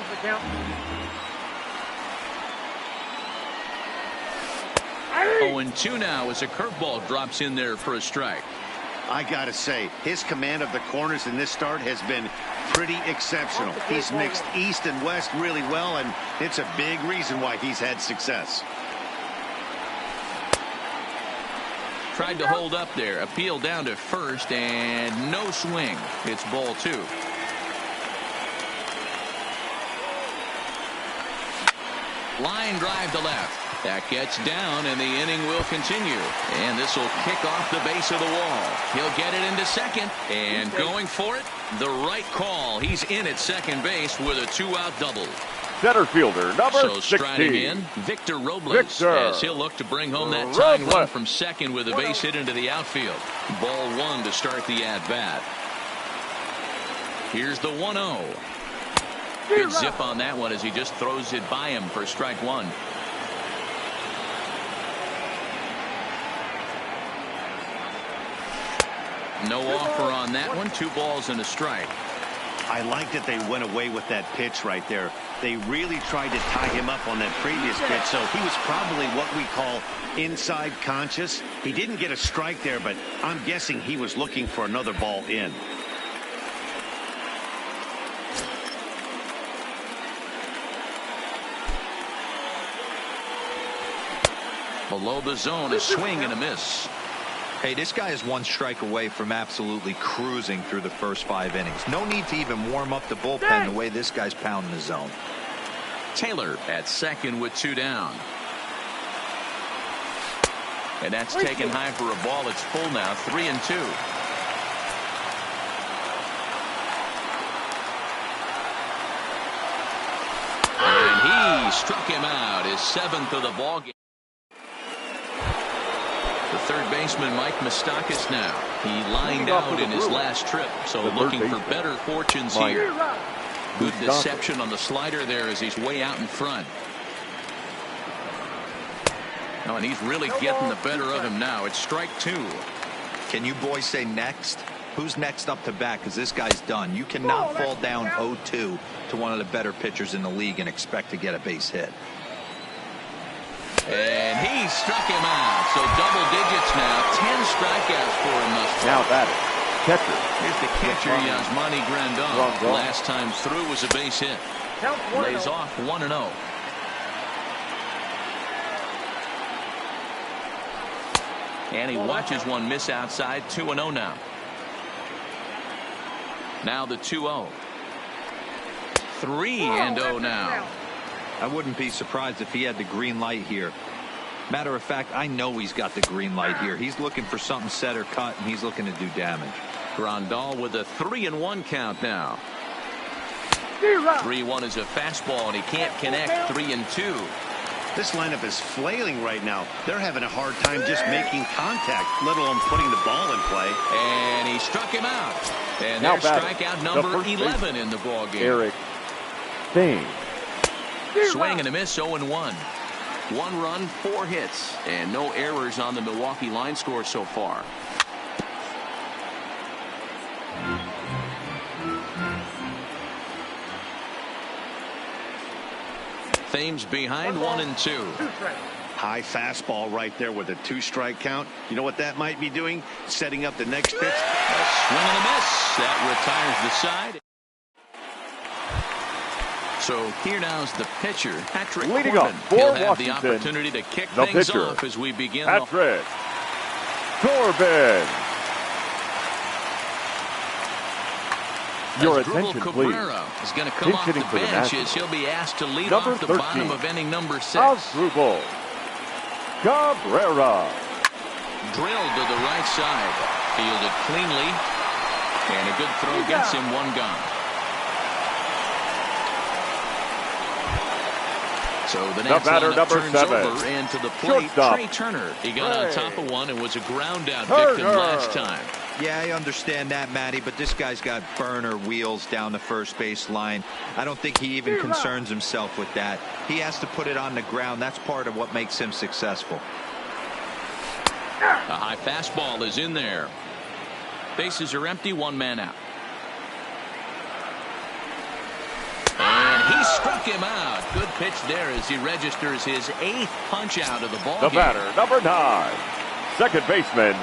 [SPEAKER 1] 0-2 now as a curveball drops in there for a strike.
[SPEAKER 2] I got to say, his command of the corners in this start has been pretty exceptional. He's mixed east and west really well, and it's a big reason why he's had success.
[SPEAKER 1] Tried to hold up there. Appeal down to first, and no swing. It's ball 2. Line drive to left. That gets down, and the inning will continue. And this will kick off the base of the wall. He'll get it into second. And going for it, the right call. He's in at second base with a 2-out double.
[SPEAKER 4] Center fielder, number 16.
[SPEAKER 1] So striding in, Victor Robles, as he'll look to bring home that tying run from second with a base hit into the outfield. Ball 1 to start the at-bat. Here's the 1-0. Good zip on that one as he just throws it by him for strike 1. No offer on that one. 2 balls and a strike.
[SPEAKER 2] I like that they went away with that pitch right there. They really tried to tie him up on that previous pitch, so he was probably what we call inside conscious. He didn't get a strike there, but I'm guessing he was looking for another ball in.
[SPEAKER 1] Below the zone, a swing and a miss.
[SPEAKER 5] Hey, this guy is 1 strike away from absolutely cruising through the first 5 innings. No need to even warm up the bullpen the way this guy's pounding the zone.
[SPEAKER 1] Taylor at second with 2 down. And that's taken high for a ball. It's full now, 3-2. And he struck him out, his 7th of the ball game. The third baseman Mike Moustakas now. He lined out in his last trip, so looking for better fortunes here. Good deception on the slider there as he's way out in front. Oh, and he's really getting the better of him now. It's strike two.
[SPEAKER 5] Can you boys say next? Who's next up to bat? Because this guy's done. You cannot fall down 0-2 to one of the better pitchers in the league and expect to get a base hit.
[SPEAKER 1] And he struck him out. So double digits now. 10 strikeouts for him thus far.
[SPEAKER 4] Now batting, catcher.
[SPEAKER 1] Here's the catcher, Yasmani Grandal. Last time through was a base hit. Lays off 1-0. And he watches one miss outside. 2-0 now. Now the 2-0. 3-0 now.
[SPEAKER 5] I wouldn't be surprised if he had the green light here. Matter of fact, I know he's got the green light here. He's looking for something set or cut, and he's looking to do damage.
[SPEAKER 1] Grandal with a 3-1 count now. 3-1 is a fastball, and he can't connect. 3-2.
[SPEAKER 2] This lineup is flailing right now. They're having a hard time just making contact, let alone putting the ball in play.
[SPEAKER 1] And he struck him out. And
[SPEAKER 4] now
[SPEAKER 1] there's strikeout number 11 in the ball game.
[SPEAKER 4] Eric Thames.
[SPEAKER 1] Swing and a miss, 0-1. 1 run, 4 hits, and no errors on the Milwaukee line score so far. Thames behind 1-2.
[SPEAKER 2] High fastball right there with a 2-strike count. You know what that might be doing? Setting up the next pitch.
[SPEAKER 1] A swing and a miss. That retires the side. So here now's the pitcher, Patrick
[SPEAKER 4] Leading
[SPEAKER 1] Corbin.
[SPEAKER 4] up for
[SPEAKER 1] He'll have
[SPEAKER 4] Washington,
[SPEAKER 1] the opportunity to kick
[SPEAKER 4] the
[SPEAKER 1] things
[SPEAKER 4] pitcher,
[SPEAKER 1] off as we begin.
[SPEAKER 4] Patrick Corbin. Your attention, please.
[SPEAKER 1] Cabrera is going to come off the bench as he'll be asked to lead
[SPEAKER 4] number
[SPEAKER 1] off the
[SPEAKER 4] 13,
[SPEAKER 1] bottom of inning number 6.
[SPEAKER 4] Asdrubal Cabrera.
[SPEAKER 1] Drilled to the right side. Fielded cleanly. And a good throw gets him 1 gone. So the next
[SPEAKER 4] batter, number
[SPEAKER 1] turns
[SPEAKER 4] 7.
[SPEAKER 1] over, and to the plate,
[SPEAKER 4] Shortstop.
[SPEAKER 1] Trey Turner. He got on top of one and was a ground out victim last time.
[SPEAKER 5] Yeah, I understand that, Matty, but this guy's got burner wheels down the first base line. I don't think he even concerns himself with that. He has to put it on the ground. That's part of what makes him successful.
[SPEAKER 1] A high fastball is in there. Bases are empty, 1 man out. And he struck him out. Good pitch there as he registers his 8th punch out of the ball game.
[SPEAKER 4] The batter, number 9, second baseman,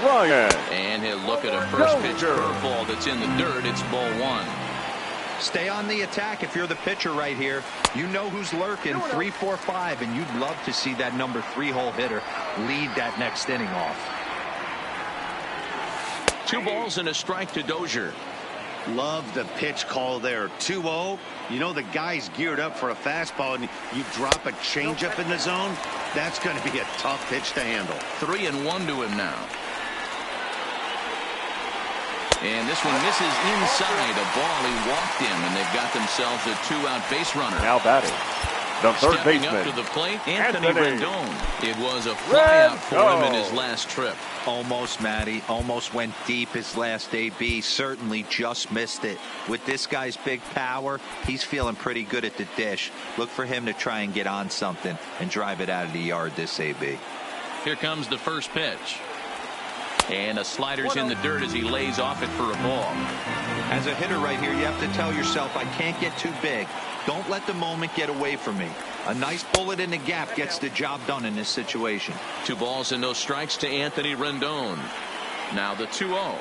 [SPEAKER 4] Ryan.
[SPEAKER 1] And he'll look at a first pitch curveball that's in the dirt. It's ball 1.
[SPEAKER 5] Stay on the attack if you're the pitcher right here. You know who's lurking, 3, 4, 5, and you'd love to see that number 3-hole hitter lead that next inning off.
[SPEAKER 1] 2 balls and a strike to Dozier.
[SPEAKER 2] Love the pitch call there. 2-0. You know the guy's geared up for a fastball, and you drop a changeup in the zone. That's going to be a tough pitch to handle.
[SPEAKER 1] 3-1 to him now. And this one misses inside. A ball, he walked him, and they've got themselves a 2-out base runner.
[SPEAKER 4] Now batting, the third
[SPEAKER 1] Stepping
[SPEAKER 4] baseman,
[SPEAKER 1] up to the plate, Anthony Rendon. It was a
[SPEAKER 4] Rendon.
[SPEAKER 1] flyout for him in his last trip.
[SPEAKER 5] Almost, Matty. Almost went deep his last AB. Certainly just missed it. With this guy's big power, he's feeling pretty good at the dish. Look for him to try and get on something and drive it out of the yard this AB.
[SPEAKER 1] Here comes the first pitch. And a slider's in the dirt as he lays off it for a ball.
[SPEAKER 5] As a hitter right here, you have to tell yourself, I can't get too big. Don't let the moment get away from me. A nice bullet in the gap gets the job done in this situation.
[SPEAKER 1] 2 balls and no strikes to Anthony Rendon. Now the 2-0.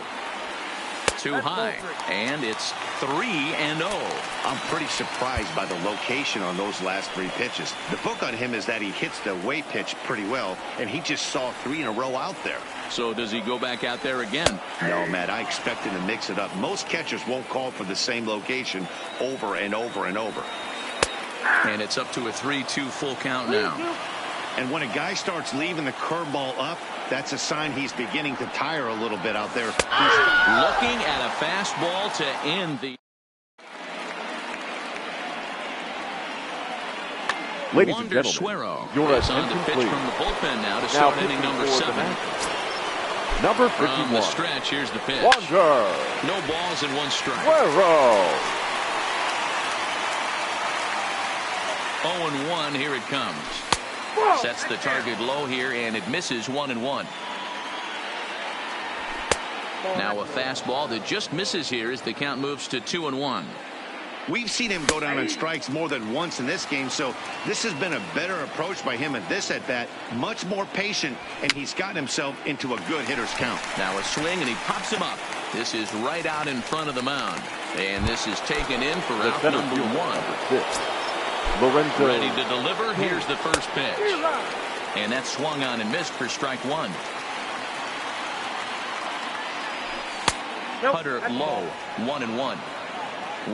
[SPEAKER 1] Too high. And it's 3-0.
[SPEAKER 2] I'm pretty surprised by the location on those last 3 pitches. The book on him is that he hits the away pitch pretty well, and he just saw 3 in a row out there.
[SPEAKER 1] So does he go back out there again?
[SPEAKER 2] No, Matt, I expect him to mix it up. Most catchers won't call for the same location over and over and over.
[SPEAKER 1] And it's up to a 3-2 full count now.
[SPEAKER 2] And when a guy starts leaving the curveball up, that's a sign he's beginning to tire a little bit out there.
[SPEAKER 1] Looking at a fastball to end the
[SPEAKER 4] Ladies
[SPEAKER 1] Wander
[SPEAKER 4] and gentlemen,
[SPEAKER 1] Suero
[SPEAKER 4] your
[SPEAKER 1] is on the
[SPEAKER 4] attention,
[SPEAKER 1] pitch
[SPEAKER 4] please.
[SPEAKER 1] from the bullpen now to
[SPEAKER 4] Now
[SPEAKER 1] start inning
[SPEAKER 4] pitching
[SPEAKER 1] number
[SPEAKER 4] for the
[SPEAKER 1] 7.
[SPEAKER 4] Nationals, number
[SPEAKER 1] From the
[SPEAKER 4] 51,
[SPEAKER 1] stretch, here's the pitch.
[SPEAKER 4] Wander
[SPEAKER 1] No balls and 1 strike.
[SPEAKER 4] Suero.
[SPEAKER 1] 0-1, here it comes. Sets the target low here, and it misses 1-1. Now a fastball that just misses here as the count moves to 2-1.
[SPEAKER 2] We've seen him go down on strikes more than once in this game, so this has been a better approach by him at this at-bat. Much more patient, and he's gotten himself into a good hitter's count.
[SPEAKER 1] Now a swing, and he pops him up. This is right out in front of the mound. And this is taken in for
[SPEAKER 4] The
[SPEAKER 1] out
[SPEAKER 4] center
[SPEAKER 1] number
[SPEAKER 4] fielder,
[SPEAKER 1] 1.
[SPEAKER 4] number 6, Lorenzo.
[SPEAKER 1] Ready to deliver. Here's the first pitch. And that swung on and missed for strike 1. Cutter low, 1-1.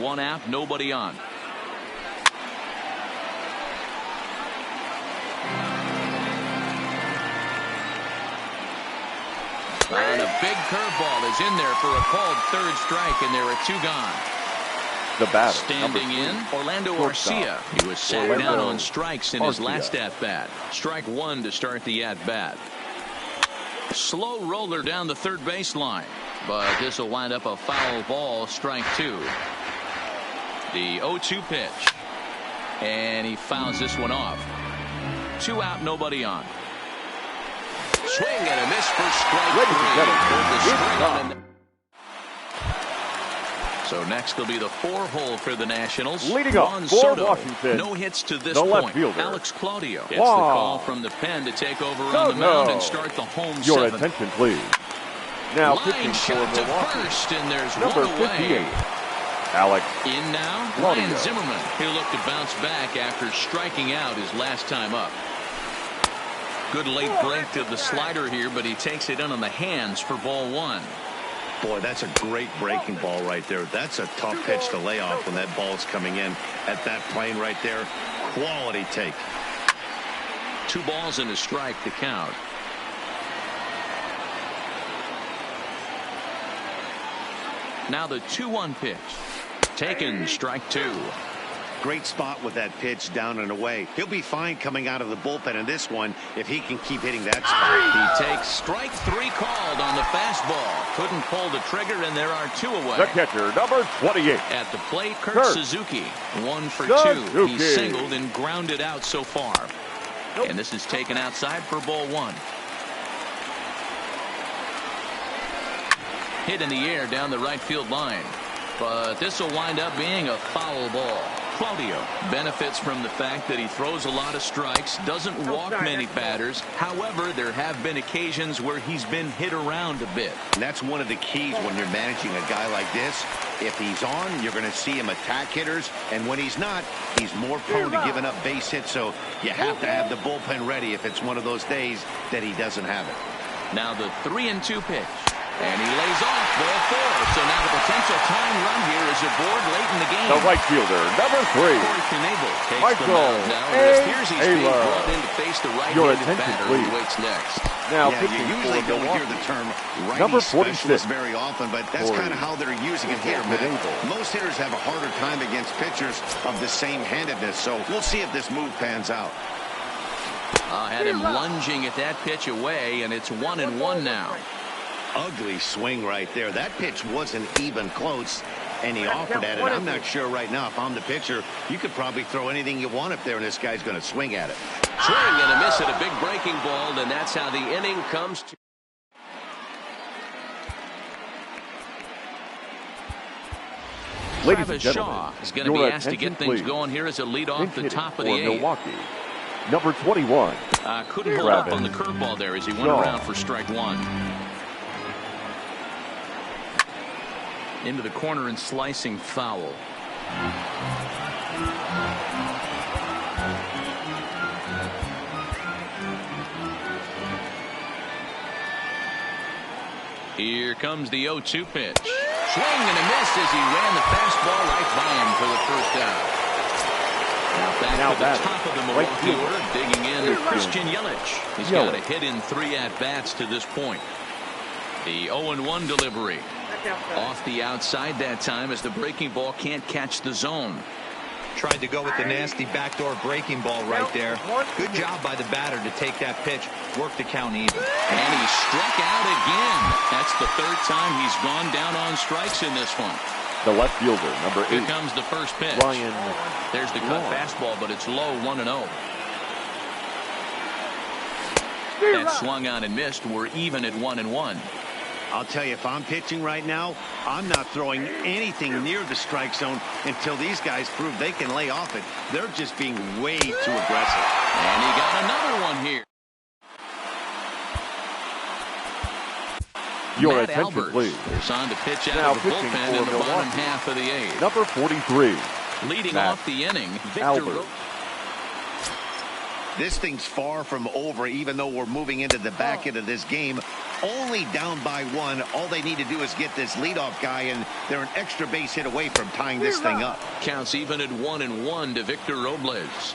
[SPEAKER 1] 1 out, nobody on. And a big curveball is in there for a called 3rd strike, and there are 2 gone.
[SPEAKER 4] The batter,
[SPEAKER 1] Standing
[SPEAKER 4] number 3,
[SPEAKER 1] in, Orlando
[SPEAKER 4] shortstop.
[SPEAKER 1] Arcia. He was sat
[SPEAKER 4] Orlando
[SPEAKER 1] down on strikes in his
[SPEAKER 4] Arcia.
[SPEAKER 1] last at-bat. Strike 1 to start the at-bat. Slow roller down the third baseline, but this will wind up a foul ball, strike 2. The 0-2 pitch, and he fouls this one off. 2 out, nobody on. Swing and a miss for strike 3.
[SPEAKER 4] Ladies and gentlemen,
[SPEAKER 1] Pulled the
[SPEAKER 4] it's
[SPEAKER 1] string on
[SPEAKER 4] time.
[SPEAKER 1] it. So next will be the 4-hole for the Nationals.
[SPEAKER 4] Leading up
[SPEAKER 1] Juan
[SPEAKER 4] for
[SPEAKER 1] Soto.
[SPEAKER 4] Washington,
[SPEAKER 1] No hits to this
[SPEAKER 4] the left
[SPEAKER 1] point.
[SPEAKER 4] fielder,
[SPEAKER 1] Alex Claudio gets
[SPEAKER 4] Juan
[SPEAKER 1] the call from the pen to take over on the mound and start the home
[SPEAKER 4] Your
[SPEAKER 1] 7th.
[SPEAKER 4] attention, please. Now
[SPEAKER 1] Line
[SPEAKER 4] pitching for
[SPEAKER 1] shot to
[SPEAKER 4] Milwaukee,
[SPEAKER 1] first, and there's
[SPEAKER 4] number
[SPEAKER 1] 1 away.
[SPEAKER 4] 58, Alex
[SPEAKER 1] In now,
[SPEAKER 4] Claudio.
[SPEAKER 1] Ryan Zimmerman. He'll look to bounce back after striking out his last time up. Good late break to the slider here, but he takes it in on the hands for ball 1.
[SPEAKER 2] Boy, that's a great breaking ball right there. That's a tough pitch to lay off when that ball's coming in at that plane right there. Quality take.
[SPEAKER 1] 2 balls and a strike to count. Now the 2-1 pitch. Taken, strike 2.
[SPEAKER 2] Great spot with that pitch down and away. He'll be fine coming out of the bullpen in this one if he can keep hitting that spot.
[SPEAKER 1] He takes strike 3 called on the fastball. Couldn't pull the trigger, and there are 2 away.
[SPEAKER 4] The catcher, number 28.
[SPEAKER 1] At the plate, Kurt
[SPEAKER 4] Kurt
[SPEAKER 1] Suzuki. 1 for
[SPEAKER 4] Suzuki.
[SPEAKER 1] 2. He's singled and grounded out so far. And this is taken outside for ball 1. Hit in the air down the right field line. But this will wind up being a foul ball. Claudio benefits from the fact that he throws a lot of strikes, doesn't walk many batters. However, there have been occasions where he's been hit around a bit.
[SPEAKER 2] And that's one of the keys when you're managing a guy like this. If he's on, you're going to see him attack hitters. And when he's not, he's more prone to giving up base hits. So you have to have the bullpen ready if it's one of those days that he doesn't have it.
[SPEAKER 1] Now the 3-2 pitch. And he lays off ball 4. So now the potential tying run here is aboard late in the game.
[SPEAKER 4] The right fielder, number 3,
[SPEAKER 1] Corey Knebel takes
[SPEAKER 4] Michael
[SPEAKER 1] the mound now, and it appears he's being
[SPEAKER 4] Ayla.
[SPEAKER 1] brought in to face the
[SPEAKER 4] Your
[SPEAKER 1] right-handed
[SPEAKER 4] attention,
[SPEAKER 1] batter
[SPEAKER 4] please.
[SPEAKER 1] who waits next.
[SPEAKER 4] Now
[SPEAKER 2] Yeah,
[SPEAKER 4] pitching
[SPEAKER 2] you usually
[SPEAKER 4] for
[SPEAKER 2] don't hear
[SPEAKER 4] Milwaukee,
[SPEAKER 2] the term righty
[SPEAKER 4] number
[SPEAKER 2] specialist
[SPEAKER 4] 46,
[SPEAKER 2] very often, but that's
[SPEAKER 4] Corey
[SPEAKER 2] kind of how they're using it here, Matt.
[SPEAKER 4] Knebel.
[SPEAKER 2] Most hitters have a harder time against pitchers of the same handedness, so we'll see if this move pans out.
[SPEAKER 1] Had him lunging at that pitch away, and it's 1-1 now.
[SPEAKER 2] Ugly swing right there. That pitch wasn't even close, and he offered at it. I'm not sure right now if I'm the pitcher, you could probably throw anything you want up there, and this guy's going to swing at it.
[SPEAKER 3] Swing and a miss at a big breaking ball, and that's how the inning comes to.
[SPEAKER 4] Ladies
[SPEAKER 1] Travis
[SPEAKER 4] and
[SPEAKER 1] Shaw
[SPEAKER 4] gentlemen,
[SPEAKER 1] is going to be
[SPEAKER 4] your
[SPEAKER 1] asked to get
[SPEAKER 4] attention,
[SPEAKER 1] things
[SPEAKER 4] please.
[SPEAKER 1] going here as a lead off
[SPEAKER 4] Pinch
[SPEAKER 1] the
[SPEAKER 4] hitting
[SPEAKER 1] top of
[SPEAKER 4] for
[SPEAKER 1] the 8th.
[SPEAKER 4] Milwaukee, number 21,
[SPEAKER 1] Couldn't hold up
[SPEAKER 4] Travis
[SPEAKER 1] on the curveball there as he went
[SPEAKER 4] Shaw.
[SPEAKER 1] around for strike 1. Into the corner and slicing foul. Here comes the 0-2 pitch. Swing and a miss as he ran the fastball right by him for the first out. Now back to the top of the Milwaukee order, digging in Christian Yelich. He's got a hit in 3 at-bats to this point. The 0-1 delivery. Off the outside that time as the breaking ball can't catch the zone.
[SPEAKER 5] Tried to go with the nasty backdoor breaking ball right there. Good job by the batter to take that pitch, work the count even.
[SPEAKER 1] And he struck out again. That's the third time he's gone down on strikes in this one.
[SPEAKER 4] The left fielder, number 8.
[SPEAKER 1] Here comes the first pitch.
[SPEAKER 4] Ryan.
[SPEAKER 1] There's the cut fastball, but it's low, 1-0. That swung on and missed. We're even at 1-1.
[SPEAKER 2] I'll tell you, if I'm pitching right now, I'm not throwing anything near the strike zone until these guys prove they can lay off it. They're just being way too aggressive.
[SPEAKER 1] And he got another one here.
[SPEAKER 4] Your
[SPEAKER 1] Matt
[SPEAKER 4] attention,
[SPEAKER 1] Albers
[SPEAKER 4] please.
[SPEAKER 1] is on to pitch out
[SPEAKER 4] Now
[SPEAKER 1] of the bullpen in the
[SPEAKER 4] Milwaukee.
[SPEAKER 1] bottom half of the 8th.
[SPEAKER 4] Number 43.
[SPEAKER 1] Leading
[SPEAKER 4] Matt
[SPEAKER 1] off the inning, Victor
[SPEAKER 4] Albers.
[SPEAKER 2] This thing's far from over, even though we're moving into the back end of this game. Only down by 1. All they need to do is get this leadoff guy, and they're an extra base hit away from tying this thing up.
[SPEAKER 1] Counts even at 1-1 to Victor Robles.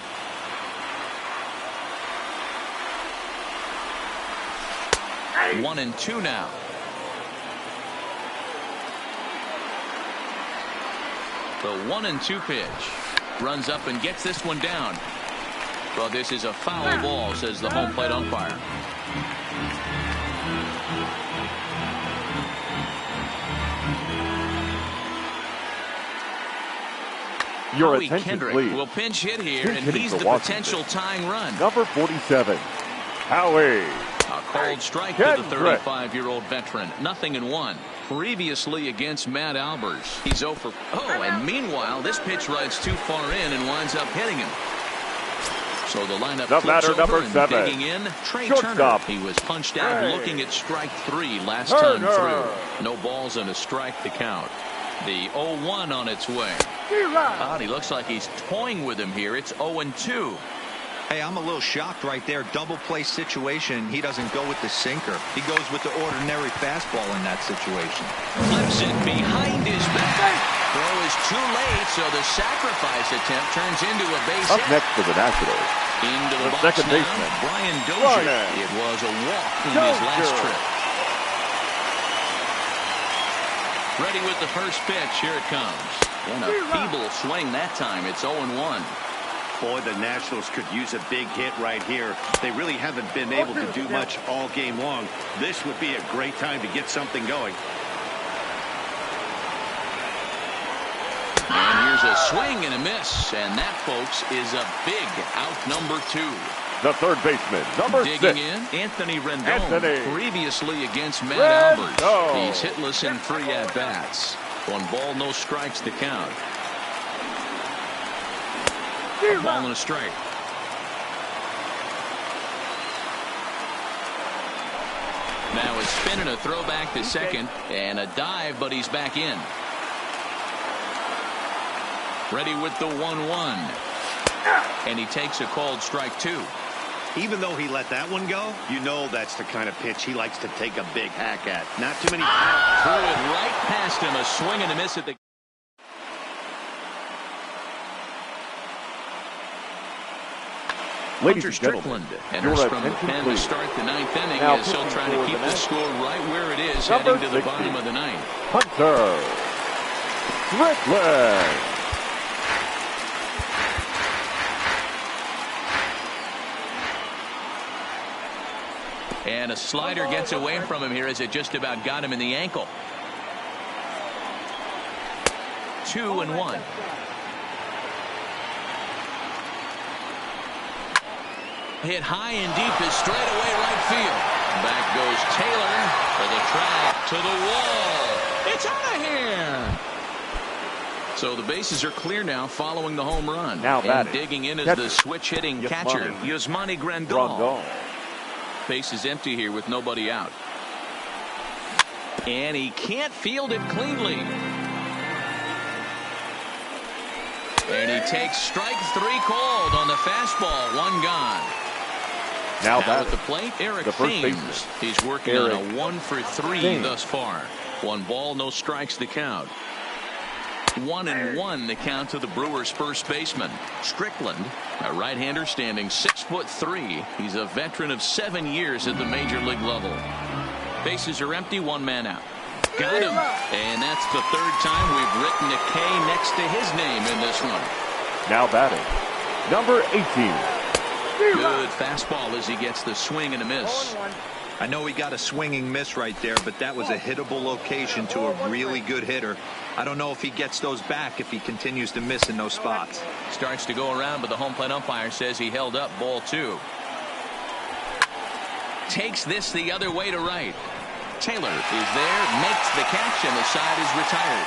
[SPEAKER 6] Hey.
[SPEAKER 1] 1-2 now. The 1-2 pitch. Runs up and gets this one down. Well, this is a foul ball, says the home plate umpire.
[SPEAKER 4] Your
[SPEAKER 1] Howie
[SPEAKER 4] attention,
[SPEAKER 1] Kendrick
[SPEAKER 4] please.
[SPEAKER 1] will pinch hit here,
[SPEAKER 4] Pinch
[SPEAKER 1] and
[SPEAKER 4] hitting
[SPEAKER 1] he's
[SPEAKER 4] for
[SPEAKER 1] the
[SPEAKER 4] Washington.
[SPEAKER 1] potential tying run.
[SPEAKER 4] Number 47. Howie.
[SPEAKER 1] A cold strike to the 35-year-old veteran. 0-1. Previously against Matt Albers. He's 0 for... Oh, and meanwhile, this pitch rides too far in and winds up hitting him. So the lineup
[SPEAKER 4] The
[SPEAKER 1] flips
[SPEAKER 4] batter,
[SPEAKER 1] over
[SPEAKER 4] number
[SPEAKER 1] and
[SPEAKER 4] 7.
[SPEAKER 1] digging in. Trey
[SPEAKER 4] Shortstop.
[SPEAKER 1] Turner. He was punched out
[SPEAKER 4] Hey.
[SPEAKER 1] looking at strike 3 last
[SPEAKER 4] Turner.
[SPEAKER 1] time through. No balls and a strike to count. The 0-1 on its way. God, he looks like he's toying with him here. It's 0-2.
[SPEAKER 5] Hey, I'm a little shocked right there. Double play situation. He doesn't go with the sinker. He goes with the ordinary fastball in that situation.
[SPEAKER 1] Flips it behind his back. Throw is too late, so the sacrifice attempt turns into a base
[SPEAKER 4] Up
[SPEAKER 1] hit.
[SPEAKER 4] next for the Nationals.
[SPEAKER 1] Into the
[SPEAKER 4] The
[SPEAKER 1] box
[SPEAKER 4] second
[SPEAKER 1] now,
[SPEAKER 4] baseman.
[SPEAKER 1] Brian Dozier.
[SPEAKER 4] Brian
[SPEAKER 1] It was a walk in his last
[SPEAKER 4] Dozier.
[SPEAKER 1] trip. Ready with the first pitch. Here it comes. And a feeble swing that time. It's 0-1.
[SPEAKER 2] Boy, the Nationals could use a big hit right here. They really haven't been able to do much all game long. This would be a great time to get something going.
[SPEAKER 1] And here's a swing and a miss. And that, folks, is a big out number 2.
[SPEAKER 4] The third baseman, number 6.
[SPEAKER 1] Digging in, Anthony Rendon.
[SPEAKER 4] Anthony.
[SPEAKER 1] Previously against Matt
[SPEAKER 4] Rendon.
[SPEAKER 1] Albers. He's hitless in 3 at-bats. 1 ball, no strikes to count. A ball and a strike. Now a spin and a throw back to second. And a dive, but he's back in. Ready with the 1-1. And he takes a called strike 2.
[SPEAKER 2] Even though he let that one go, you know that's the kind of pitch he likes to take a big hack at. Not too many.
[SPEAKER 1] Threw it right past him. A swing and a miss at the...
[SPEAKER 4] Ladies
[SPEAKER 1] Hunter
[SPEAKER 4] and gentlemen,
[SPEAKER 1] Strickland
[SPEAKER 4] your
[SPEAKER 1] enters from the
[SPEAKER 4] attention,
[SPEAKER 1] pen to
[SPEAKER 4] please.
[SPEAKER 1] start the 9th inning
[SPEAKER 4] Now
[SPEAKER 1] as he'll
[SPEAKER 4] pitching
[SPEAKER 1] try to
[SPEAKER 4] for
[SPEAKER 1] keep
[SPEAKER 4] the
[SPEAKER 1] the score right where it is,
[SPEAKER 4] Number
[SPEAKER 1] heading to the
[SPEAKER 4] 60.
[SPEAKER 1] bottom of the 9th.
[SPEAKER 4] Hunter Strickland.
[SPEAKER 1] And a slider gets away from him here as it just about got him in the ankle. 2-1. Hit high and deep is straight away right field. Back goes Taylor for the track to the wall. It's out of here. So the bases are clear now following the home run.
[SPEAKER 4] Now
[SPEAKER 1] and
[SPEAKER 4] batting.
[SPEAKER 1] digging in is
[SPEAKER 4] Catcher.
[SPEAKER 1] the switch hitting catcher, Yasmani Grandal.
[SPEAKER 4] Grandal.
[SPEAKER 1] Base is empty here with nobody out. And he can't field it cleanly. And he takes strike 3 called on the fastball. 1 gone.
[SPEAKER 4] Now
[SPEAKER 1] At
[SPEAKER 4] batting.
[SPEAKER 1] the plate, Eric
[SPEAKER 4] The first
[SPEAKER 1] Thames.
[SPEAKER 4] baseman.
[SPEAKER 1] He's working
[SPEAKER 4] Eric
[SPEAKER 1] on a 1 for 3
[SPEAKER 4] Thames.
[SPEAKER 1] thus far. 1 ball, no strikes to count. 1-1 the count to the Brewers' first baseman. Strickland, a right-hander standing 6'3". He's a veteran of 7 years at the major league level. Bases are empty, 1 man out. Got him. And that's the 3rd time we've written a K next to his name in this one.
[SPEAKER 4] Now batting, number 18.
[SPEAKER 1] Good fastball as he gets the swing and a miss.
[SPEAKER 5] I know he got a swinging miss right there, but that was a hittable location to a really good hitter. I don't know if he gets those back if he continues to miss in those spots.
[SPEAKER 1] Starts to go around, but the home plate umpire says he held up ball 2. Takes this the other way to right. Taylor is there, makes the catch, and the side is retired.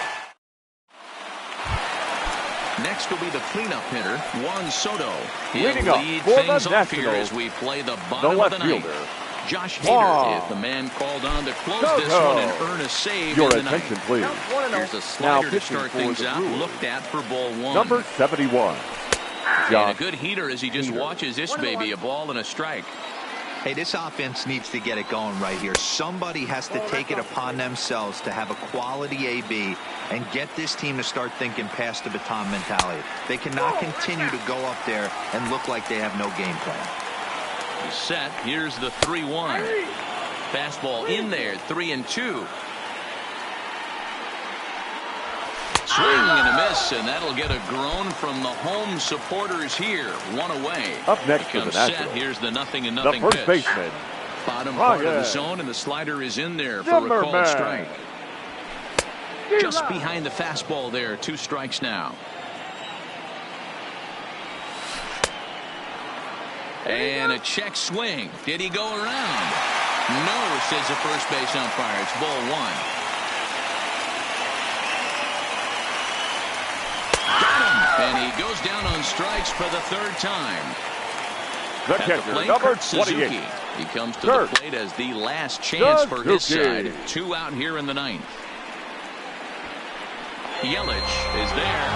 [SPEAKER 1] Next will be the cleanup hitter, Juan Soto. He'll lead things off here as we play the bottom of the ninth. Josh Hader is the man called on to close this one and earn a save in the ninth.
[SPEAKER 4] Please.
[SPEAKER 1] Here's a slider to start things out, looked at for ball 1.
[SPEAKER 4] Number 71.
[SPEAKER 1] And a good heater as he just watches this baby, a ball and a strike.
[SPEAKER 5] Hey, this offense needs to get it going right here. Somebody has to take it upon themselves to have a quality AB and get this team to start thinking past the baton mentality. They cannot continue to go up there and look like they have no game plan.
[SPEAKER 1] He's set. Here's the 3-1. Fastball in there, 3-2. Swing and a miss, and that'll get a groan from the home supporters here. 1 away.
[SPEAKER 4] Up next to the
[SPEAKER 1] Nationals.
[SPEAKER 4] Nationals.
[SPEAKER 1] Here's the 0-0
[SPEAKER 4] The first
[SPEAKER 1] pitch.
[SPEAKER 4] baseman.
[SPEAKER 1] Bottom part of the zone, and the slider is in there for a called strike. Just behind the fastball there. 2 strikes now. And a check swing. Did he go around? No, says the first base umpire. It's ball 1. And he goes down on strikes for the 3rd time.
[SPEAKER 4] The catcher, number 28.
[SPEAKER 1] He comes to the plate as the last chance for his side. 2 out here in the 9th. Yelich is there.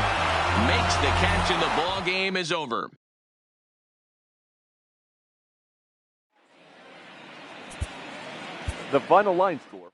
[SPEAKER 1] Makes the catch, and the ball game is over.
[SPEAKER 4] The final line score.